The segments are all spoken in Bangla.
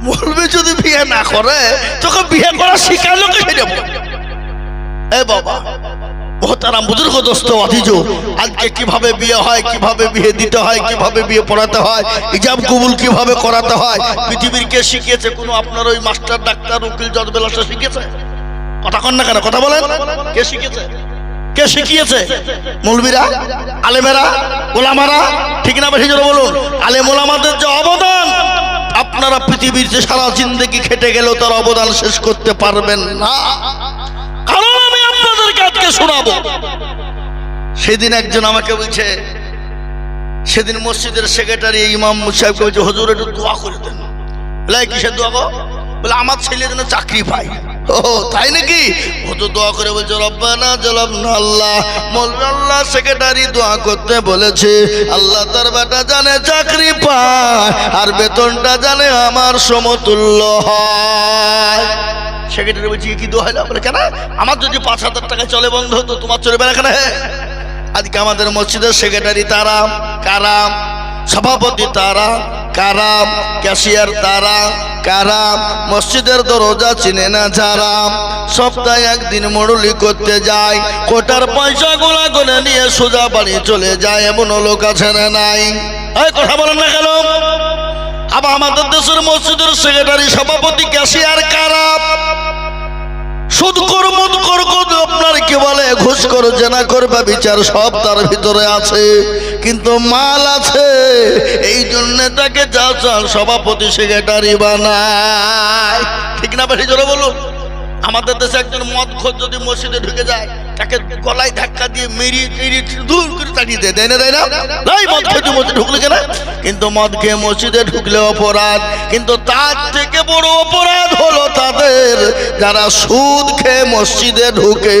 মৌলবি যদি বিয়ে না করে তোকে বিয়ে করা শিখাইলো কে দেব? এ বাবা মোহতারাম বুজুর্গ দোস্ত আদিজো, আজকে কিভাবে বিয়ে হয়, কিভাবে বিয়ে দিতে হয়, কিভাবে বিয়ে পড়াতে হয়, ইজাব কবুল কিভাবে করাতে হয়, পৃথিবীর কে শিখিয়েছে? কোনো আপনার ওই মাস্টার, ডাক্তার, উকিল, জজ, বেলাসা শিখিয়েছে? কথা কন না কেন? কথা বলেন, কে শিখিয়েছে? কে শিখিয়েছে? মৌলবীরা, আলেমেরা, ওলামারা, ঠিক না বেশি জোরে বলুন? আলেম ওলামাদের যে অবদান, আপনারা পৃথিবীর যে সারা জিন্দেগি খেটে গেলেও তার অবদান শেষ করতে পারবেন না। কারণ আমি আপনাদেরকে আজকে শোনাবো। সেদিন একজন আমাকে বলছে, সেদিন মসজিদের সেক্রেটারি ইমাম সাহেবকে বলছে, হুজুর একটু দোয়া করে দেন। বলে কিসের দোয়া গো? বলে আমার ছেলে যেন চাকরি পায়। ও তাই নাকি? হুজুর দোয়া করে বলছে, রব্বানা জালামনা, আল্লাহ মৌলভী আল্লাহ সেক্রেটারি দোয়া করতে বলেছে, আল্লাহ তার বেটা জানে চাকরি পায় আর বেতনটা জানে আমার সমতুল্য হয়। সেক্রেটারি বলছি কি দোয়া হলো? বলে কেন? আমার যদি ৫,০০০ টাকায় চলে বন্ধ হতো, তোমার চলবে না কেন? আজকে আমাদের মসজিদের সেক্রেটারি তারা কারাম, সভাপতি তারা কারাম, ক্যাশিয়ার তারা কারাম, মসজিদের দরজা চিনে না যারা, সপ্তাহে একদিন মরুলি করতে যায়, কোটার পয়সা গুলা করে নিয়ে সোজা বাড়ি চলে যায়, এমন লোক আছে না নাই? এই কথা বলেন না কেন? আবার আমাদের দেশের মসজিদের সেক্রেটারি, সভাপতি, ক্যাশিয়ার কারাম, সুদ কর, মদ কর, আপনার কি বলে ঘুষ কর, জেনা করবে, বিচার সব তার ভিতরে আছে, কিন্তু মাল আছে, এই জন্য তাকে যা চাল সভাপতি সেক্রেটারি বানায়। ঠিক না বেশি জোরে বলুন? আমাদের দেশে একজন মদ খোর যদি মসজিদে ঢুকে যায়, তাকে গলায় ধাক্কা দিয়ে মেরি দূর করে তাড়িয়ে দেয়, দেয় না? দেয় না? এই মদ খেয়ে মসজিদে ঢুকলে কেন? কিন্তু মদ খেয়ে মসজিদে ঢুকলে অপরাধ, কিন্তু তার থেকে বড় অপরাধ হলো তাদের যারা সুদ খেয়ে মসজিদে ঢুকে,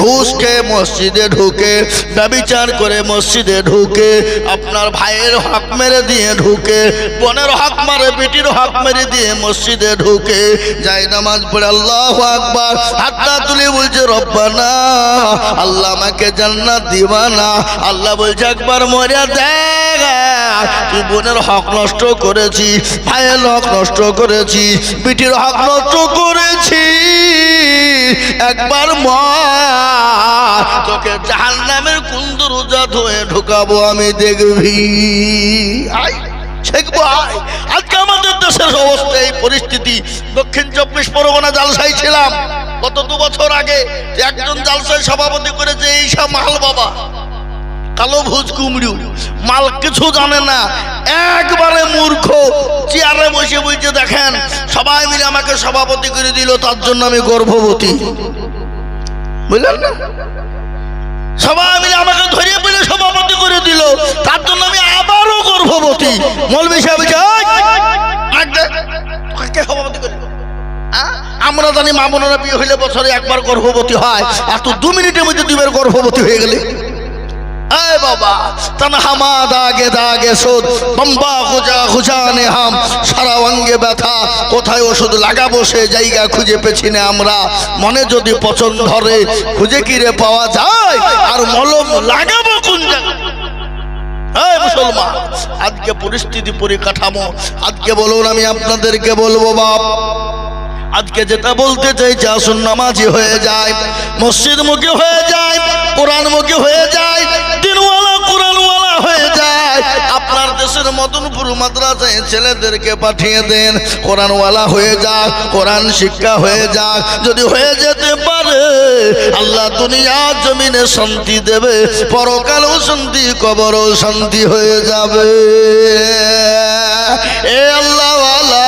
ঘুষ খেয়ে মসজিদে ঢুকে, ব্যভিচার করে মসজিদে ঢুকে, আপনার ভাইয়ের হক মেরে দিয়ে ঢুকে, বোনের হক মারে, বেটির হক মেরে দিয়ে মসজিদে ঢুকে, যাই নামাজ পড়ে আল্লাহু আকবার, হাতটা তুলে বলছে রব্বানা, আল্লাহ আমাকে জান্নাত দিবা না। আল্লাহ বলছে একবার মরিয়া দেখ, তুই বোনের হক নষ্ট করেছি, ভাইয়ের হক নষ্ট করেছি, পিঠির হক নষ্ট করেছি, একবার মর, তোকে জাহান্নামের কুন্দরজা ধুয়ে ঢুকাবো আমি, দেখবি। আজকে আমাদের দেশের অবস্থা এই পরিস্থিতি। দক্ষিণ ২৪ পরগনা জালসায় ছিলাম গত ২ বছর আগে, একজন জালসায় সভাপতি করেছে এইসব মাল বাবা, কালো ভুজ কুমড়ু, মাল কিছু জানে না, একবারে মূর্খ, চেয়ারে বসে বলছে দেখেন সবাই মিলে আমাকে সভাপতি করে দিল, তার জন্য আমি গর্ভবতী। বুঝলেন না? সবাই মিলে আমাকে ধরিয়ে পেলে সভাপতি করে দিল, তার জন্য আমি আবারও গর্ভবতী। মৌলভী সাহেব সভাপতি করে, আমরা জানি মা বোনেরা বিয়ে হইলে বছরে একবার গর্ভবতী হয়, আর তুই 2 মিনিটের মধ্যে 2বার গর্ভবতী হয়ে গেলে। বাবা তনহামা দাগে দাগে সুদ, বম্বা খুজা খুজানে হাম, সারা অঙ্গে ব্যথা, কোথায় ওষুধ লাগাবো সে জায়গা খুঁজে পেছি না আমরা। মনে যদি পছন্দ ধরে খুঁজে কিরে পাওয়া যায়, আর মলম লাগাবো কোন জায়গায়? মুসলমান, আজকে পরিস্থিতি পরিকাঠামো, আজকে বলুন, আমি আপনাদেরকে বলবো বাপ, আজকে যেটা বলতে চাইছে, আসুন নামাজি হয়ে যায়, মসজিদ মুখী হয়ে যায়, কোরআন মুখী হয়ে যায়, দিনওয়ালা কোরআনওয়ালা হয়ে যায়। আপনার দেশের মদনপুর মাদ্রাসায় ছেলেদেরকে পাঠিয়ে দেন, কোরআনওয়ালা হয়ে যাক, কোরআন শিক্ষা হয়ে যাক। যদি হয়ে যেতে পারে, আল্লাহ দুনিয়া জমিনে শান্তি দেবে, পরকালেও শান্তি, কবরও শান্তি হয়ে যাবে। এ আল্লাহওয়ালা,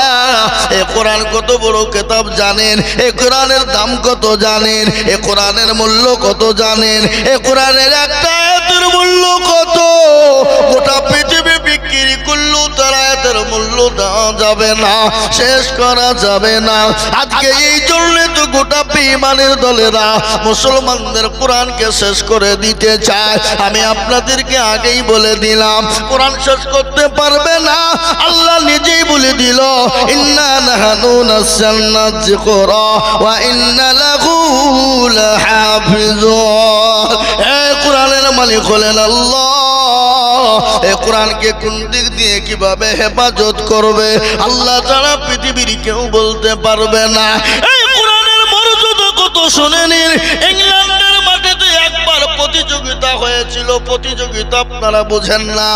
এ কোরআন কত বড় কিতাব জানেন? এ কোরআনের দাম কত জানেন? এ কোরআনের মূল্য কত জানেন? এ কোরআনের একটা আয়াতের মূল্য কত? গোটা পৃথিবী বিক্রি করলেও তার আয়াতের মূল্য দেওয়া যাবে না, শেষ করা যাবে না। আজকে এই জন্য তো গোটা বেঈমানের দলেরা মুসলমানদের কোরআনকে শেষ করে দিতে চায়। আমি আপনাদেরকে আগেই বলে দিলাম, কোরআন শেষ করতে পারবে না। আল্লাহ নিজেই বলে দিল, ইন্না নাহনু নাযালনা যিকরা ওয়া ইন্না লাহু লাহাফিজুন। এই কোরআনের মালিক হলেন আল্লাহ। এই কোরআনকে কোন দিক দিয়ে কিভাবে হেফাজত করবে, আল্লাহ ছাড়া পৃথিবীর কেউ বলতে পারবে না। এই কোরআনের মর্যাদা কত শুনে নিন। ইংল্যান্ডের মাটিতে একবার প্রতিযোগিতা হয়েছিল। প্রতিযোগিতা আপনারা বোঝেন না?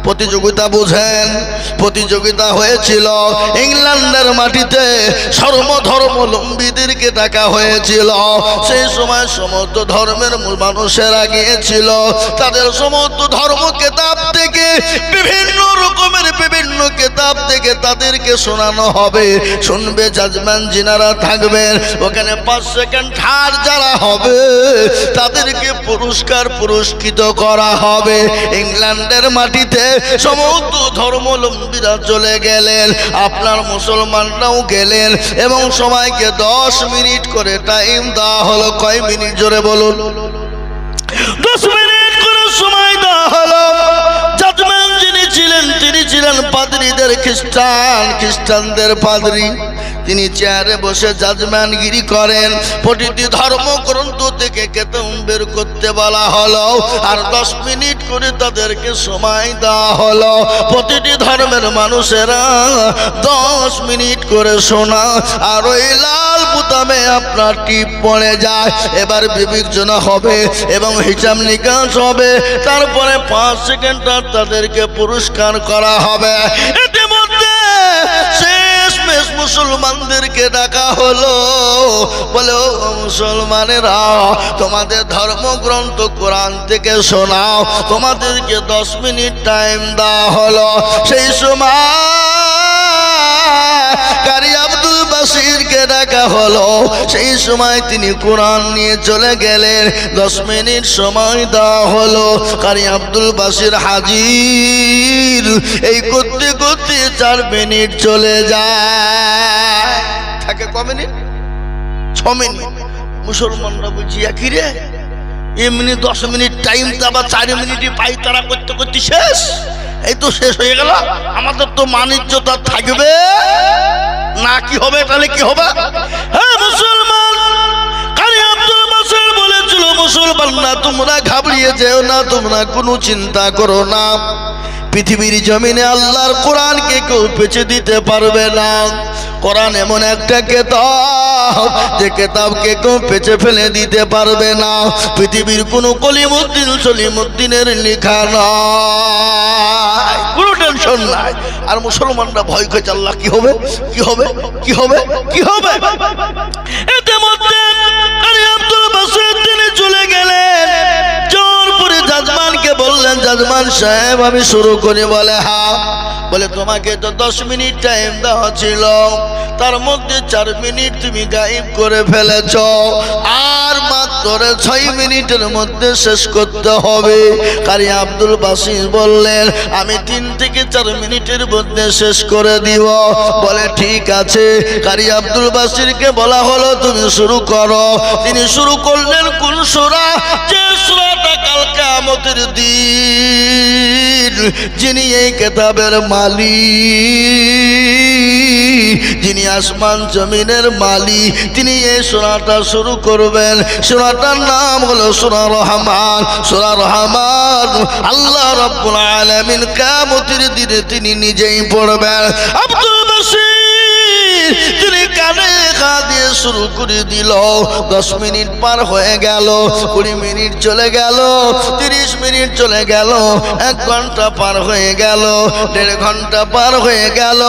প্রতিযোগিতা বোঝেন? প্রতিযোগিতা হয়েছিল ইংল্যান্ডের মাটিতে, সর্বধর্মাবলম্বীদেরকে ডাকা হয়েছিল। সেই সময় সমস্ত ধর্মের মানুষেরা গিয়েছিল। তাদের সমস্ত ধর্ম কেতাব থেকে, বিভিন্ন রকমের বিভিন্ন কেতাব থেকে তাদেরকে শোনানো হবে। শুনবে জাজম্যান যিনারা থাকবেন ওখানে, 5 সেকেন্ড থার্ড যারা হবে তাদেরকে পুরস্কৃত করা হবে। ইংল্যান্ডের মাটিতে সমস্ত ধর্মাবলম্বীরা চলে গেলেন, আপনার মুসলমানরাও গেলেন এবং সবাইকে 10 মিনিট করে টাইম দেওয়া হলো। কয় মিনিট জোরে বলুন? 10 মিনিট করে সময় দেওয়া হলো। জাজম্যান যিনি ছিলেন তিনি ছিলেন পাদ্রীদের খ্রিস্টানদের পাদ্রী। তিনি চেয়ারে বসে জাজম্যানগিরি করেন। প্রতিটি ধর্মগ্রন্থ থেকে কেতাব বের করতে বলা হলো আর 10 মিনিট করে তাদেরকে সময় দেওয়া হলো। প্রতিটি ধর্মের মানুষেরা 10 মিনিট করে শোনা, আর ওই লাল বুতামে আপনার টিপ পড়ে যায়। এবার বিবেচনা হবে এবং হিসাব নিকাশ হবে, তারপরে 5 সেকেন্ড তাদেরকে পুরস্কার করা হবে। ইতিমধ্যে শেষমেশ মুসলমানদেরকে ডাকা হলো। বলে, ও মুসলমানেরা, তোমাদের ধর্মগ্রন্থ কোরআন থেকে শোনাও। তোমাদেরকে 10 মিনিট টাইম দেওয়া হলো। সেই সময় কারি আব্দুল বাসিরকে ডাকা হলো। সেই সময় তিনি কোরআন নিয়ে চলে গেলেন। 10 মিনিট সময় দেওয়া হলো। কারি আব্দুল বাসির হাজির। এই করতে করতে 4 মিনিট চলে যায়। থাকে ক মিনিট? 6 মিনিট। মুসলমানরা বলছি, একই রে, এমনি 10 মিনিট টাইম তো আবার 4 মিনিটই পাই, তারা করতে করতে শেষ। এই তো শেষ হয়ে গেল, আমাদের তো মানিজ্যতা থাকবে না। কি হবে তাহলে? কি হবে? হ্যাঁ মুসলমান, কারি আব্দুল বাসির বলেছিল, মুসলমান না, তোমরা ঘাবড়িয়ে যেও না, তোমরা কোনো চিন্তা করো না। পৃথিবীর জমিনে আল্লাহর কোরআনকে কেউ পেছে দিতে পারবে না। কোরআন এমন একটা কেতাব যে কেতাবকে কেউ পেছে ফেলে দিতে পারবে না। পৃথিবীর কোনো কলিমুদ্দিন সলিমুদ্দিনের লেখা নাই, কোনো টেনশন নাই। আর মুসলমানরা ভয় খেয়েছে, আল্লাহ কি হবে, কি হবে, কি হবে, কি হবে। এতে মধ্যে কারি আব্দুল বাসির তিনি চলে গেলেন। জোর করে জাজমানকে বললেন, জাজমান সাহেব আমি শুরু করি। বলে হ্যাঁ। বলে, তোমাকে তো 10 মিনিট টাইম দেওয়া ছিল, তার মধ্যে 4 মিনিট তুমি গায়েব করে ফেলেছ, আর মাত্র 6 মিনিটের মধ্যে শেষ করতে হবে। কারি আব্দুল বাসির বললেন, আমি 3 থেকে 4 মিনিটের মধ্যে শেষ করে দিব। বলে ঠিক আছে। কারি আব্দুল বাসিরকে বলা হলো, তুমি শুরু করো। তিনি শুরু করলেন কোন সূরা? যে সূরাটা কাল কিয়ামতের দিন যিনি এই কিতাবের মালিক, যিনি আসমান জমিনের মালিক, তিনি এই সূরাটা শুরু করবেন। সূরাটার নাম হলো সূরা রহমান। সূরা রহমান আল্লাহ রাব্বুল আলামিন কিয়ামতের দিনে তিনি নিজেই পড়বেন। আব্দুল বাসির তিনি কানে গা দিয়ে শুরু করে দিল। 10 মিনিট পার হয়ে গেল, 20 মিনিট চলে গেল, 30 মিনিট চলে গেল, 1 ঘন্টা পার হয়ে গেল, 1.5 ঘন্টা পার হয়ে গেল।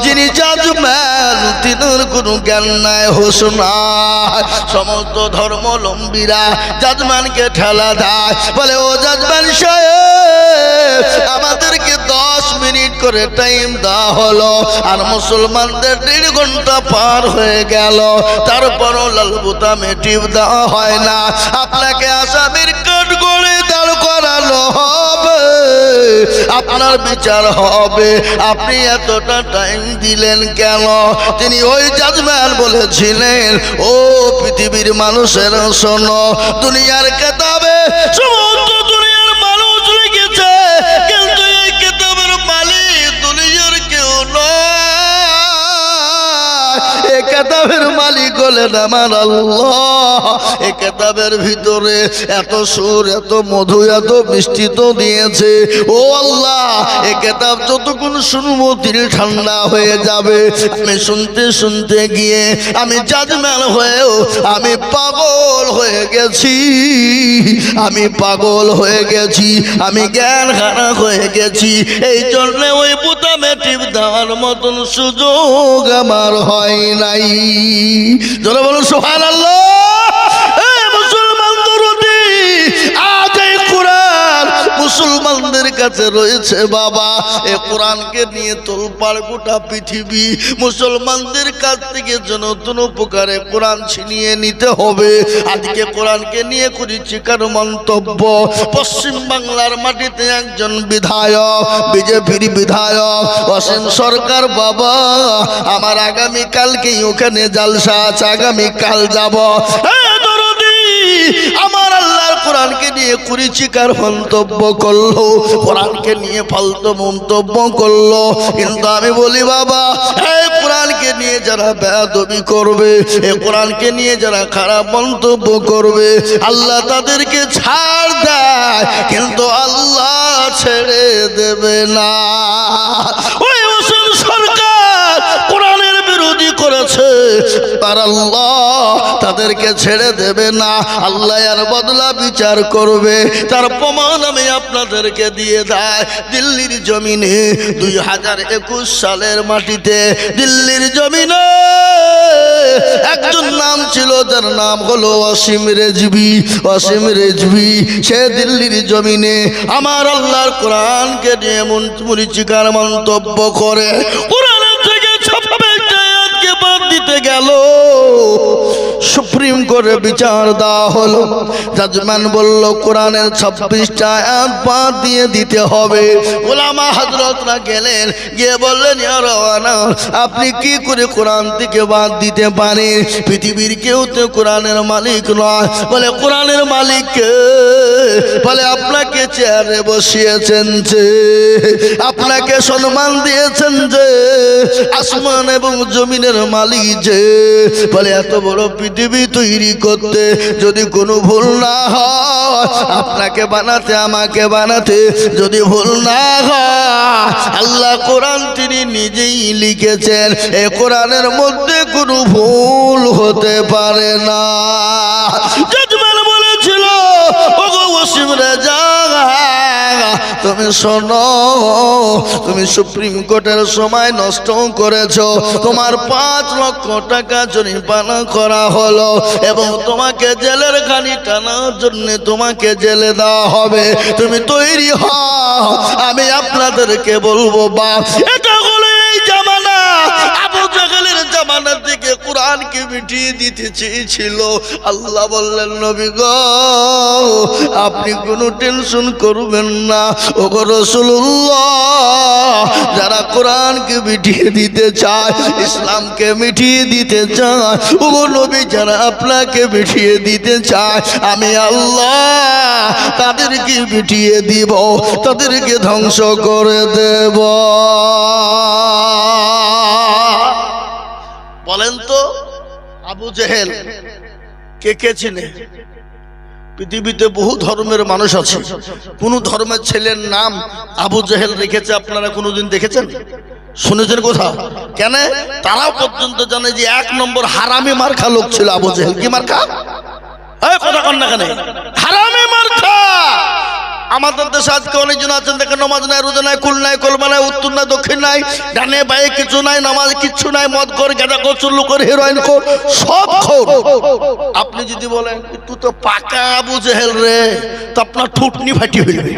যিনি জাজম্যান তিনার কোনো জ্ঞান নাই, হুঁশ নাই। সমস্ত ধর্মাবলম্বীরা জাজম্যানকে ঠেলা দেয়। বলে, ও জাজম্যান সাহেব, আমাদেরকে 10 মিনিট করে টাইম দেওয়া হলো, আর মুসলমানদের 1.5 ঘন্টা পার হয়ে গেল, তারপরও লাল বোতামে টিপ দেওয়া হয় না। আপনাকে আসামির কাঠ করে দাঁড় করানো হবে, আপনার বিচার হবে। আপনি এতটা টাইম দিলেন কেন? তিনি ওই জাজম্যান বলেছিলেন, ও পৃথিবীর মানুষের শোনো, দুনিয়ার কেতাবে সমস্ত দুনিয়ার মানুষ লিখেছে, কিন্তু এই কেতাবের মালিক দুনিয়ার কেউ নয়। এ কিতাবের মালিক হলেন আমার আল্লাহ। এ কিতাবের ভিতরে এত সুর, এত মধু, এত মিষ্টি তো দিয়েছে। ও আল্লাহ, এ কিতাব যতক্ষণ শুনবো দিল ঠান্ডা হয়ে যাবে। আমি শুনতে শুনতে গিয়ে আমি জাজমেল হয়েও আমি পাগল হয়ে গেছি, আমি পাগল হয়ে গেছি, আমি জ্ঞান হারা হয়ে গেছি। এই জন্য ওই বোতামে টিপ দেওয়ার মতন সুযোগ আমার হয় নাই। যারা বলুন সুবহানাল্লাহ। মুসলমান দরদি, আজ এই কোরআন মুসলমানদের কাছে রয়েছে বাবা। এ কোরআনকে নিয়ে তোলপাড় গোটা পৃথিবী। মুসলমানদের কাছ থেকে যেন কোনো প্রকারে কোরআন ছিনিয়ে নিতে হবে। আজকে কোরআনকে নিয়ে করেছি কার মন্তব্য। পশ্চিম বাংলার মাটিতে একজন বিধায়ক, বিজেপির বিধায়ক অসীম সরকার বাবা, আমার আগামীকালকেই ওখানে জালসা আছে, আগামীকাল যাব। আমার আল্লাহর কোরআনকে নিয়ে কুরুচিকার মন্তব্য করলো, কোরআনকে নিয়ে ফালতু মন্তব্য করলো। কিন্তু আমি বলি বাবা, এই কোরআনকে নিয়ে যারা বেয়াদবি করবে, এই কোরআনকে নিয়ে যারা খারাপ মন্তব্য করবে, আল্লাহ তাদেরকে ছাড় দেয়, কিন্তু আল্লাহ ছেড়ে দেবে না। ওই মুসলিম সরকার কোরআনের বিরোধী করেছে, তার আল্লাহ তাদেরকে ছেড়ে দেবে না। আল্লাহ আর বদলা বিচার করবে। তার প্রমাণ আমি আপনাদেরকে দিয়ে দেয়। দিল্লির জমিনে 2021 সালের মাটিতে, দিল্লির জমিনে একজন নাম ছিল, যার নাম হলো অসীম রেজভি। অসীম রেজভি সে দিল্লির জমিনে আমার আল্লাহর কোরআনকে নিয়ে মুরিচিকার মন্তব্য করে কোরআনের থেকে ছাপাবে বাদ দিতে গেল। সুপ্রিম কোর্টে বিচার দেওয়া হলো। জাজম্যান বলল কোরআনের 26টা আয়াত বাদ দিয়ে দিতে হবে। ওলামা হযরতরা গেলেন, গিয়ে বললেন ইয়া রাওয়ানা, আপনি কি করে কোরআন থেকে বাদ দিতে পারেন? পৃথিবীর কেউ তো কোরআনের মালিক নয়। বলে কোরআনের মালিক কে? বলে আপনাকে চেয়ারে বসিয়েছেন যে, আপনাকে সম্মান দিয়েছেন যে, আসমান এবং জমিনের মালিক যে। বলে এত বড় পৃথিবী তৈরি করতে যদি কোনো ভুল না হয়, আপনাকে বানাতে আমাকে বানাতে যদি ভুল না হয়, আল্লাহ কোরআন তিনি নিজেই লিখেছেন, এ কোরআনের মধ্যে কোনো ভুল হতে পারে না। জাজমান বলেছিল, ওগো ওসিম রেজা, তুমি শোনো, তুমি সুপ্রিম কোর্টের সময় নষ্ট করেছো। তোমার 5 লক্ষ টাকা জরিমানা করা হলো এবং তোমাকে জেলের ঘানি টানার জন্য তোমাকে জেলে দেওয়া হবে। তুমি তৈরি হও। আমি আপনাদেরকে বলবো বাপ, এটা হলো এই জামানা। আবু জাহেলের জামানা থেকে কোরআনকে মিটিয়ে দিতে চেয়েছিল। আল্লাহ বললেন নবী গো, আপনি কোনো টেনশন করবেন না। ওগো রাসূলুল্লাহ, যারা কোরআনকে মিটিয়ে দিতে চায়, ইসলামকে মিটিয়ে দিতে চায়, ওগো নবী যারা আপনাকে মিটিয়ে দিতে চায়, আমি আল্লাহ তাদেরকে মিটিয়ে দিব, তাদেরকে ধ্বংস করে দেব। বলেন তো আবু জেহেল কে কে চিনে? পৃথিবীতে বহু ধর্মের মানুষ আছে, কোন ধর্মের ছেলের নাম আবু জেহেল রেখেছে আপনারা কোনোদিন দেখেছেন, শুনেছেন কোথাও? কেন? তারা পর্যন্ত জানে যে 1 নম্বর হারামি মার্কা লোক ছিল আবু জেহেল। কি মার্কা? কথা কন না কেন? হারামি মার্কা। আমাদের দেশে আজকে অনেকজন আছেন দেখেন, নামাজ নাই, রোজা নাই, কুল নাই, কলমা নাই, উত্তর নাই, দক্ষিণ নাই, ডানে বায়ে কিছু নাই, নামাজ কিচ্ছু নাই, মদ কর, গাঁজা কর, চুল্লু কর, হেরোইন কর, সব খোর। আপনি যদি বলেন তুই তো পাকা আবু জেহেল রে, তো আপনার ঠুটনি ফাটি হইবে।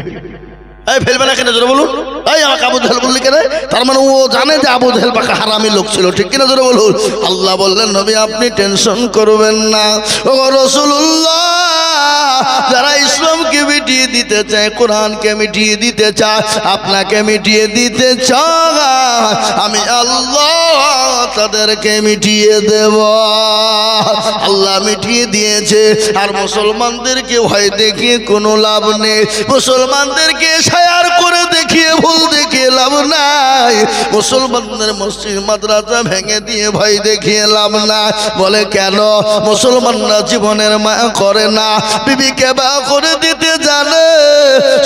এই ফেলবে না কেন জোরে বলুন? এই আমাকে আবু জেহেল বললি কেন? তার মানে ও জানে যে আবু জেহেল পাকা হারামি লোক ছিল, ঠিক কিনা জোরে বলুন? আল্লাহ বললেন নবী আপনি টেনশন করবেন না। ও রাসূলুল্লাহ, যারা ইসলামকে মিটিয়ে দিতে চায়, কোরআনকে মিটিয়ে দিতে চায়, আপনাকে মিটিয়ে দিতে চায়, আমি আল্লাহ তাদেরকে মিটিয়ে দেব। আল্লাহ মিটিয়ে দিয়েছে। আর মুসলমানদেরকে ভয় দেখিয়ে কোনো লাভ নেই, মুসলমানদেরকে শেয়ার করে দেখিয়ে ভুল দেখিয়ে লাভ নাই, মুসলমানদের মসজিদ মাদ্রাসা ভেঙে দিয়ে ভয় দেখিয়ে লাভ না। বলে কেন? মুসলমানরা জীবনের মায়া করে না, বিবিকে বা করে দিতে জানে,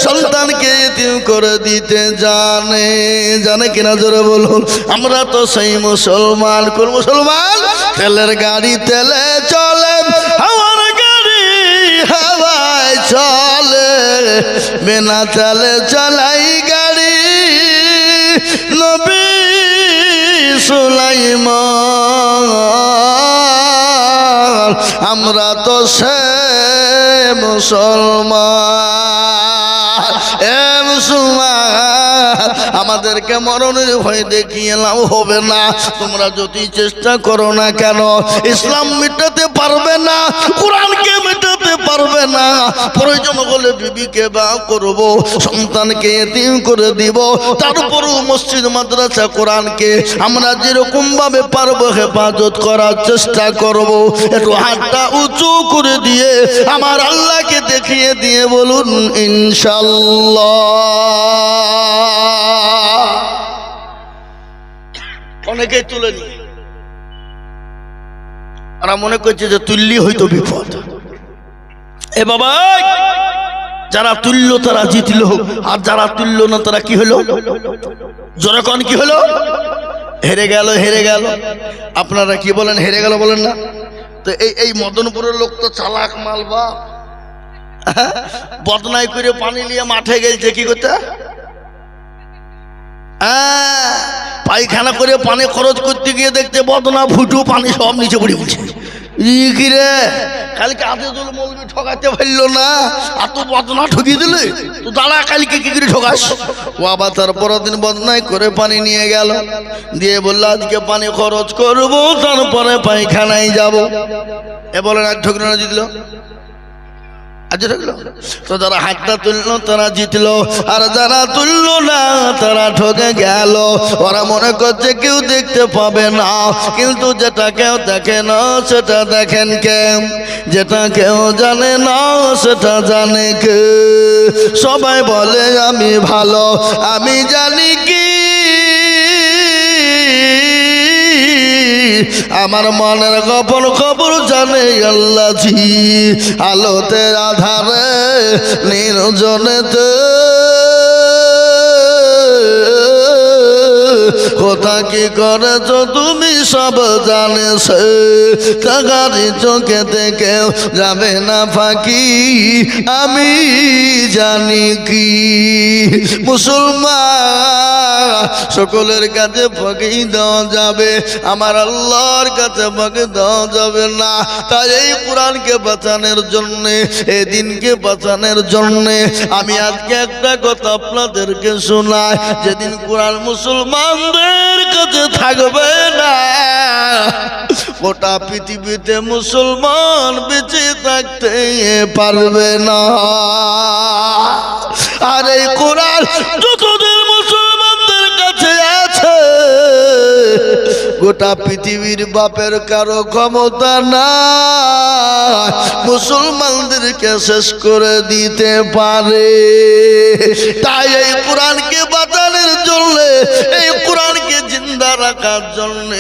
সন্তানকে এতিম করে দিতে জানে। জানে কিনা জোরে বলুন? আমরা তো সেই মুসলমান। কোন মুসলমান? তেলের গাড়ি তেলে চলে, আমার গাড়ি হাওয়ায় চলে, বিনা তেলে চালাই গাড়ি নবী সুলাইমান। আমরা তো সে মুসলমান। এ মুসলমান, আমাদেরকে মরণের ভয় দেখিয়ে লাভ হবে না। তোমরা যদি চেষ্টা করো না কেন, ইসলাম মেটাতে পারবে না, কোরআনকে মেটাতে পারবে না। প্রয়োজন হলে বিবিকে বা করব, সন্তানকে এতিম করে দিব, তারপরও মসজিদ মাদ্রাসা কোরআনকে আমরা যেরকম ভাবে পারবো হেফাজত করার চেষ্টা করব। একটু হাতটা উঁচু করে দিয়ে আমার আল্লাহকে দেখিয়ে দিয়ে বলুন ইনশাআল্লাহ। অনেকেই তুলে নি, আমরা মনে করছি যে তুললি হয়তো বিপদ। এ বাবা, যারা তুলল তারা জিতল, আর যারা তুলল না তারা কি হলো? জোরে কোন কি হলো? হেরে গেল, হেরে গেল। আপনারা কি বলেন? হেরে গেল বলেন না? তো এই মদনপুরের লোক তো চালাক মাল। বা বদনাই করে পানি নিয়ে মাঠে গেছে কি করতে? পায়খানা করে পানি খরচ করতে গিয়ে দেখতে বদনা ফুটু পানি সব নিচে পড়ে গেছে। কি রে, কালকে আদেদুল মৌলবি ঠকাতে পারলো না, আর তো বদনা ঠকিয়ে দিলে তো দাঁড়া, কালকে কি করে ঠকাস? ও আবার তার পরের দিন বদনাই করে পানি নিয়ে গেল, দিয়ে বললো আজকে পানি খরচ করবো, তারপরে পায়খানায় যাব। এ বলেন আর ঠকলো না জিতলো? তো যারা হাতটা তুললো তারা জিতলো, আর যারা তুললো না তারা ঠকে গেল। ওরা মনে করছে কেউ দেখতে পাবে না, কিন্তু যেটা কেউ দেখে না সেটা দেখেন কে, যেটা কেউ জানে না সেটা জানে কে। সবাই বলে আমি ভালো, আমি জানি কি আমার মনের গোপন খবর জানে আল্লাহ জি। আলোতে আধারে নির্জনেতে কোথা কি করেছ তুমি সব জানেছ, টাকারি চোখে থেকে যাবে না ফাঁকি, আমি জানি কি। মুসলমান, সকলের কাছে ফাঁকি দেওয়া যাবে, আমার আল্লাহর কাছে ফাঁকি দেওয়া যাবে না। তাই এই কোরআনকে বাঁচানোর জন্যে, এই দিনকে বাঁচানোর জন্যে আমি আজকে একটা কথা আপনাদেরকে শোনাই। যেদিন কোরআন মুসলমানদের কাছে থাকবে না, গোটা পৃথিবীতে মুসলমান বেঁচে থাকতে পারবে না। আর এই কোরআন যতদিন মুসলমানদের কাছে আছে, গোটা পৃথিবীর বাপের কারো ক্ষমতা না মুসলমানদেরকে শেষ করে দিতে পারে। তাই এই কোরআনকে বাঁচানোর জন্য, এই কোরআনকে জিন্দা রাখার জন্য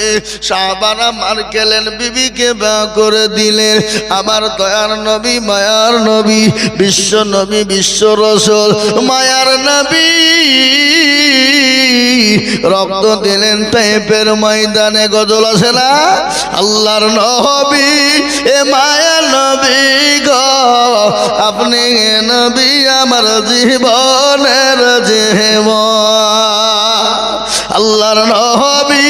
সাহাবারা মার গেলেন, বিবিকে বিয়ে করে দিলেন। আমার দয়ার নবী, মায়ার নবী, বিশ্ব নবী, বিশ্ব রসুল, মায়ার নবী রক্ত দিলেন তাইফের ময়দানে। গজল আছে না? আল্লাহর নবী এ মায়া নবী গো, আপনি নবী আমার জীবনের জীবন। আল্লাহর নবী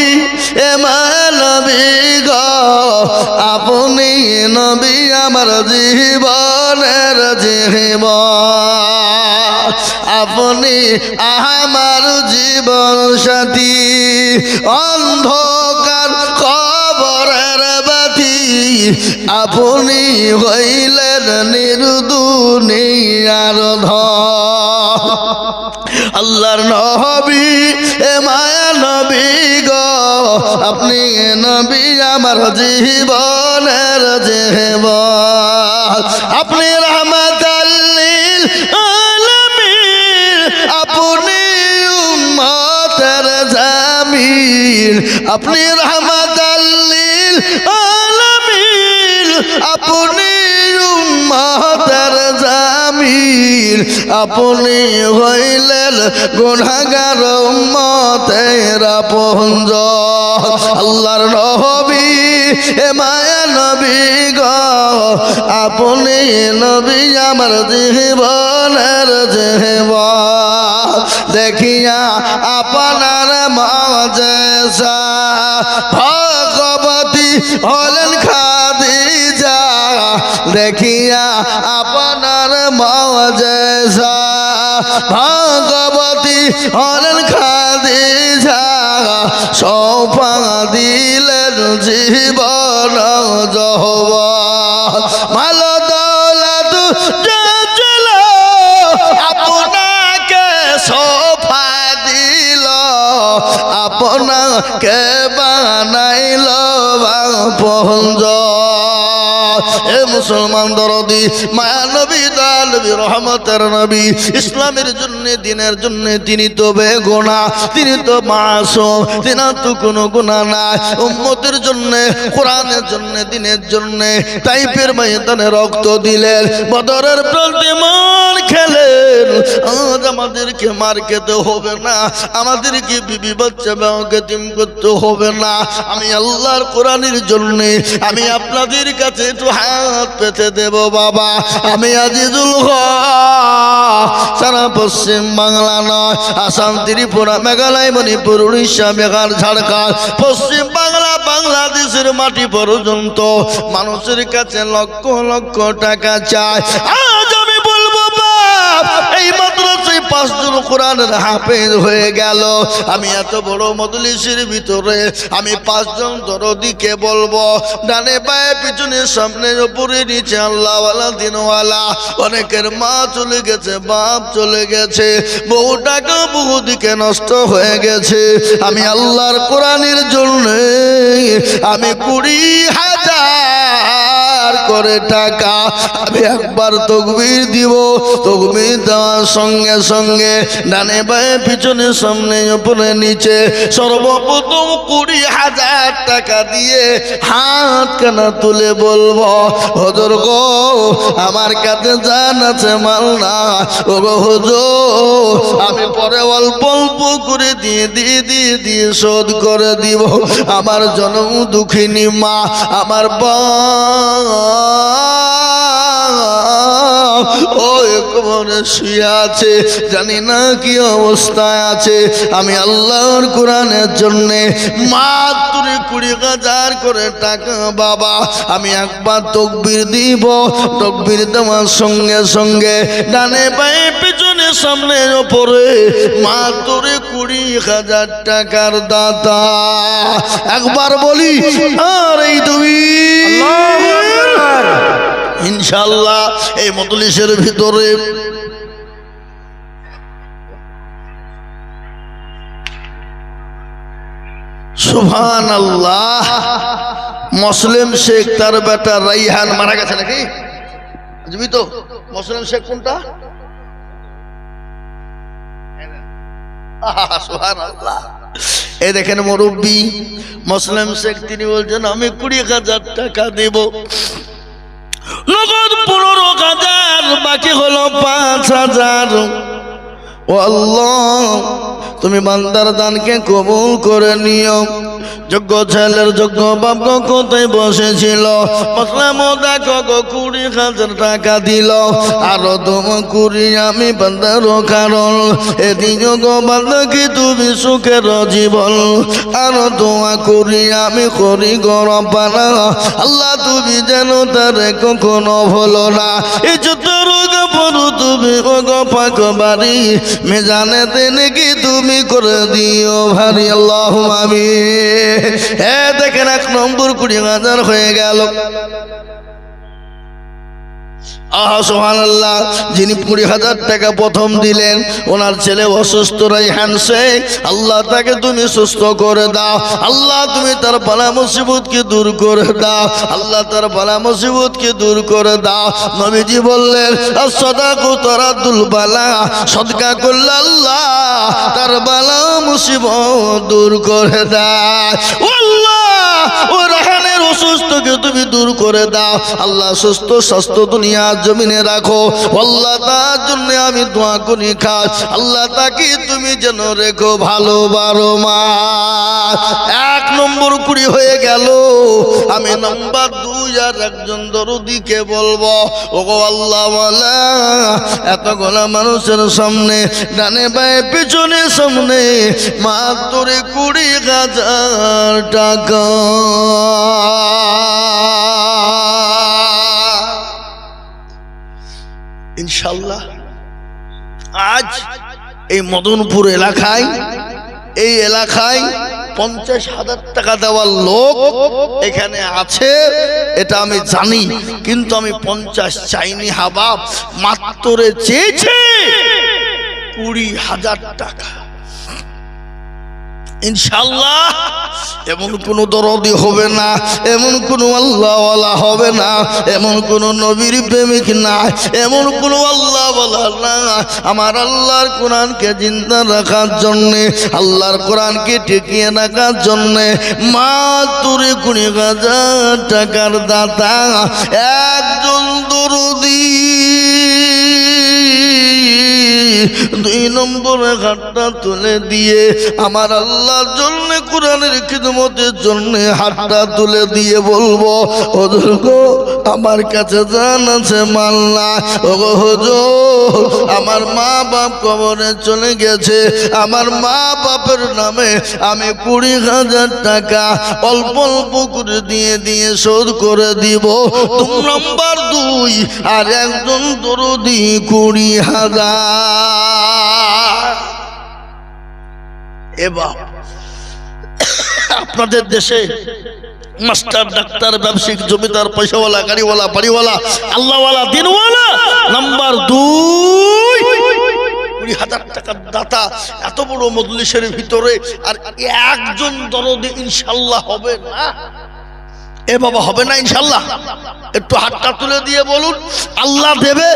এ মায়া নবী গো, আপনি নবী আমার জীবনের জীবন। আপনি আমার জীবন সাথী, অন্ধকার কবরের বাতি আপনি হইলেন নির্দুনিয়ার ধন আল্লাহর নবী এ মায়া নবী গো আপনি নবী আমার জীবনের জীবন আপনি রাহমাতাল লিল আলামিন আপনি উম্মতের জামিল আপনি রাহমাতাল লিল আলামিন আপনি উম্মতের জামিল আপনি হইলেন গুনাহগার উম্মতের আপনজন আল্লাহর নবী এ মায়া নবী গো আপনি নবী আমার জীবনের জীবন দেখিয়া আপনার মুজিজা ভগবতী হলেন খাদিজা দেখিয়া আপনার মুজিজা ভগবতী হলেন খাদিজা সৌপা দিলেন জীবন যৌবন ভালো দৌলত ছিল আপনাকে সৌপা দিল আপনাকে বানাইল আপনজন এ মুসলমান দরদি মায়া নবী নবী রহমতের নবী ইসলামের জন্য দিনের জন্য তিনি তো বেগুনা তিনি তো মাসুম তিনি তো কোনো গুনাহ নাই উম্মতের জন্য কোরআনের জন্য দিনের জন্য তাইফের ময়দানে রক্ত দিলেন বদরের প্রান্তে মার খেলেন আজ আমাদেরকে মার খেতে হবে না আমাদেরকে বিবি বাচ্চা বাবাকে তিম করতে হবে না আমি আল্লাহর কোরআনের জন্য আমি আপনাদের কাছে একটু হাত পেতে দেব বাবা আমি আজিজুল হক সারা পশ্চিম বাংলা নয় আসাম ত্রিপুরা মেঘালয় মণিপুর উড়িষ্যা বিহার ঝাড়খণ্ড পশ্চিম বাংলা বাংলাদেশের মাটি পর্যন্ত মানুষের কাছে লক্ষ লক্ষ টাকা চায় আজ আমি বলবো বাপ এই মাদ্রাসায় 5 জন কোরআনের হাফেজ হয়ে গেল আমি এত বড় মজলিসের ভিতরে আমি 5 জন দরদিকে বলবো ডানে বায়ে পিছনে সামনে উপরে নিচে আল্লাহওয়ালা দিনওয়ালা অনেকের মা চলে গেছে বাপ চলে গেছে বহু টাকা বহু দিকে নষ্ট হয়ে গেছে আমি আল্লাহর কোরআনের জন্য আমি 20,000 করে টাকা আমি একবার তাকবীর দিব তাকবীর দেওয়ার সঙ্গে সঙ্গে ডানে বায়ে পিছনে সামনে উপরে নিচে সর্বপ্রথম 20,000 টাকা দিয়ে হাত কানা তুলে বলবো হুজুর গো আমার কাছে জান আছে মাল না ও গো হুজুর আমি পরে অল্প অল্প করে দিয়ে শোধ করে দিব আমার জনম দুঃখিনী মা আমার ও কবরে শুয়ে আছে জানি না কি অবস্থায় আছে আমি আল্লাহর কোরআনের জন্য মাত্র 20,000 করে টাকা বাবা আমি একবার তাকবীর দিব তাকবীর দেওয়ার সঙ্গে সঙ্গে ডানে বায়ে পিছনে সামনে উপরে মাত্র 20,000 টাকার দাতা একবার বলি আর এই দুই ইনশাআল্লাহ এই মজলিসের ভিতরে সুবহানাল্লাহ মুসলিম শেখ তার বেটা রাইহান মারা গেছে নাকি জীবিত মুসলিম শেখ কোনটা সুবহানাল্লাহ এই দেখেন মুরব্বি মুসলিম শেখ তিনি বলছেন আমি 20,000 টাকা দেব নগদ 15,000 বাকি হলো 5,000 ও আল্লাহ তুমি বান্দার দানকে কবুল করে নিও যোগ্য ছেলের যোগ্য বাপ কোথায় বসেছিল মুসলিম দেখো 20,000 টাকা দিল আরো তোমার 20 আমি বান্দার কারণ এদিকে গো বান্দা কি তুমি সুখের জীবন আরো তোমার 20 আমি করি গো রব্বানা আল্লাহ তুমি যেন তার কখনো ভুলো না এই যতর পরু তুমি ও গো পাক বাড়ি মেজানে দেনে কি তুমি করে দিও ভারি আল্লাহুম্মা আমিন দেখেন 1 নম্বর 20,000 হয়ে গেল। আহা সুবহানাল্লাহ, যিনি 20,000 টাকা প্রথম দিলেন ওনার ছেলে অসুস্থ রাইহান শেখ, আল্লাহ তাকে তুমি সুস্থ করে দাও, আল্লাহ তুমি তার বালা মুসিবতকে দূর করে দাও, আল্লাহ তার বালা মুসিবতকে দূর করে দাও। নবীজি বললেন as-সাদাকু তারাদুল বালা, সদকা করলে আল্লাহ তার বালা মুসিবত দূর করে দেয়। আল্লাহ ও রাহানের অসুস্থকে তুমি দূর করে দাও, আল্লাহ সুস্থ স্বাস্থ্য দুনিয়া জমিনে রাখো, আল্লাহ তার জন্য আমি দোয়া করি খাস, আল্লাহ তাকে তুমি যেন রেখো ভালো 12 মাস। 1 নম্বর 20 হয়ে গেল। আমি নাম্বার 2 আর একজন দরদিকে বলবো, ওগো আল্লাহ ওয়ালা, এতগুলো মানুষের সামনে ডানে বায়ে পিছনে সামনে মাত্র 20,000 টাকা, ইনশাআল্লাহ আজ এই মদনপুর এলাকায় 50,000 টাকা দেওয়ার লোক এখানে আছে, এটা আমি জানি, কিন্তু আমি 50 চাইনি হাবাব, মাত্র চেয়েছে 20,000 টাকা। ইনশাআল্লাহ এমন কোন দরদি হবে না, এমন কোন আল্লাহওয়ালা হবে না, এমন কোন নবীর প্রেমিক না, এমন কোন আল্লাহওয়ালা না। আমার আল্লাহর কোরআনকে জিন্দা রাখার জন্যে, আল্লাহর কোরআনকে টিকিয়ে রাখার জন্যে মাত্র 20,000 টাকার দাতা একজন দরদি 2 নম্বরে হাতটা তুলে দিয়ে আমার আল্লাহর জন্য, কোরআনের খিদমতের জন্য হাতটা তুলে দিয়ে বলবো, হুজুর গো আমার কাছে জান আছে মাল না, ওগো হুজুর আমার মা বাপ কবরে চলে গেছে, আমার মা বাপের নামে আমি 20,000 টাকা অল্প অল্প করে দিয়ে শোধ করে দিব। 2 নম্বর 2 আর একজন দরদি 20,000। এবার আপনাদের দেশে মাস্টার ডাক্তার ব্যবসায়িক জমিদার পয়সাওয়ালা গাড়িওয়ালা বাড়িওয়ালা আল্লাহওয়ালা দিনওয়ালা নাম্বার 2 20,000 টাকার দাতা এত বড় মজলিসের ভিতরে আর একজন দরদি ইনশাআল্লাহ হবে না? এ বাবা হবে না ইনশাআল্লাহ? একটু হাতটা তুলে দিয়ে বলুন, আল্লাহ দেবে,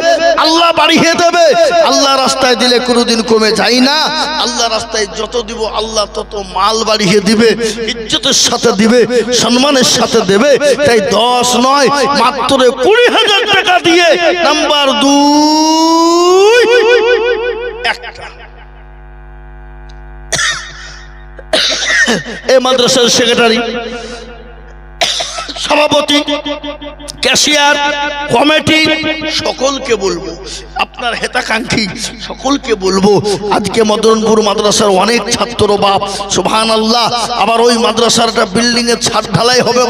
আল্লাহ বাড়িয়ে দেবে, আল্লাহ রাস্তায় দিলে কোনোদিন কমে যায় না, আল্লাহ রাস্তায় যত দিব আল্লাহ তত মাল বাড়িয়ে দিবে, ইজ্জতের সাথে দিবে, সম্মানের সাথে দেবে। তাই 10 নয় মাত্র 20,000 টাকা দিয়ে নাম্বার 2 একটা এই মাদ্রাসার সেক্রেটারি, সভাপতি, ক্যাশিয়ার, কমিটি সকলকে বলবো, আপনার হেতাকাঙ্ক্ষী সকলকে বলবো, আজকে মদনপুর মাদ্রাসার অনেক ছাত্র বাপ সুবহানাল্লাহ, আবার ওই মাদ্রাসার একটা বিল্ডিং এর ছাদ ঢালাই হবে,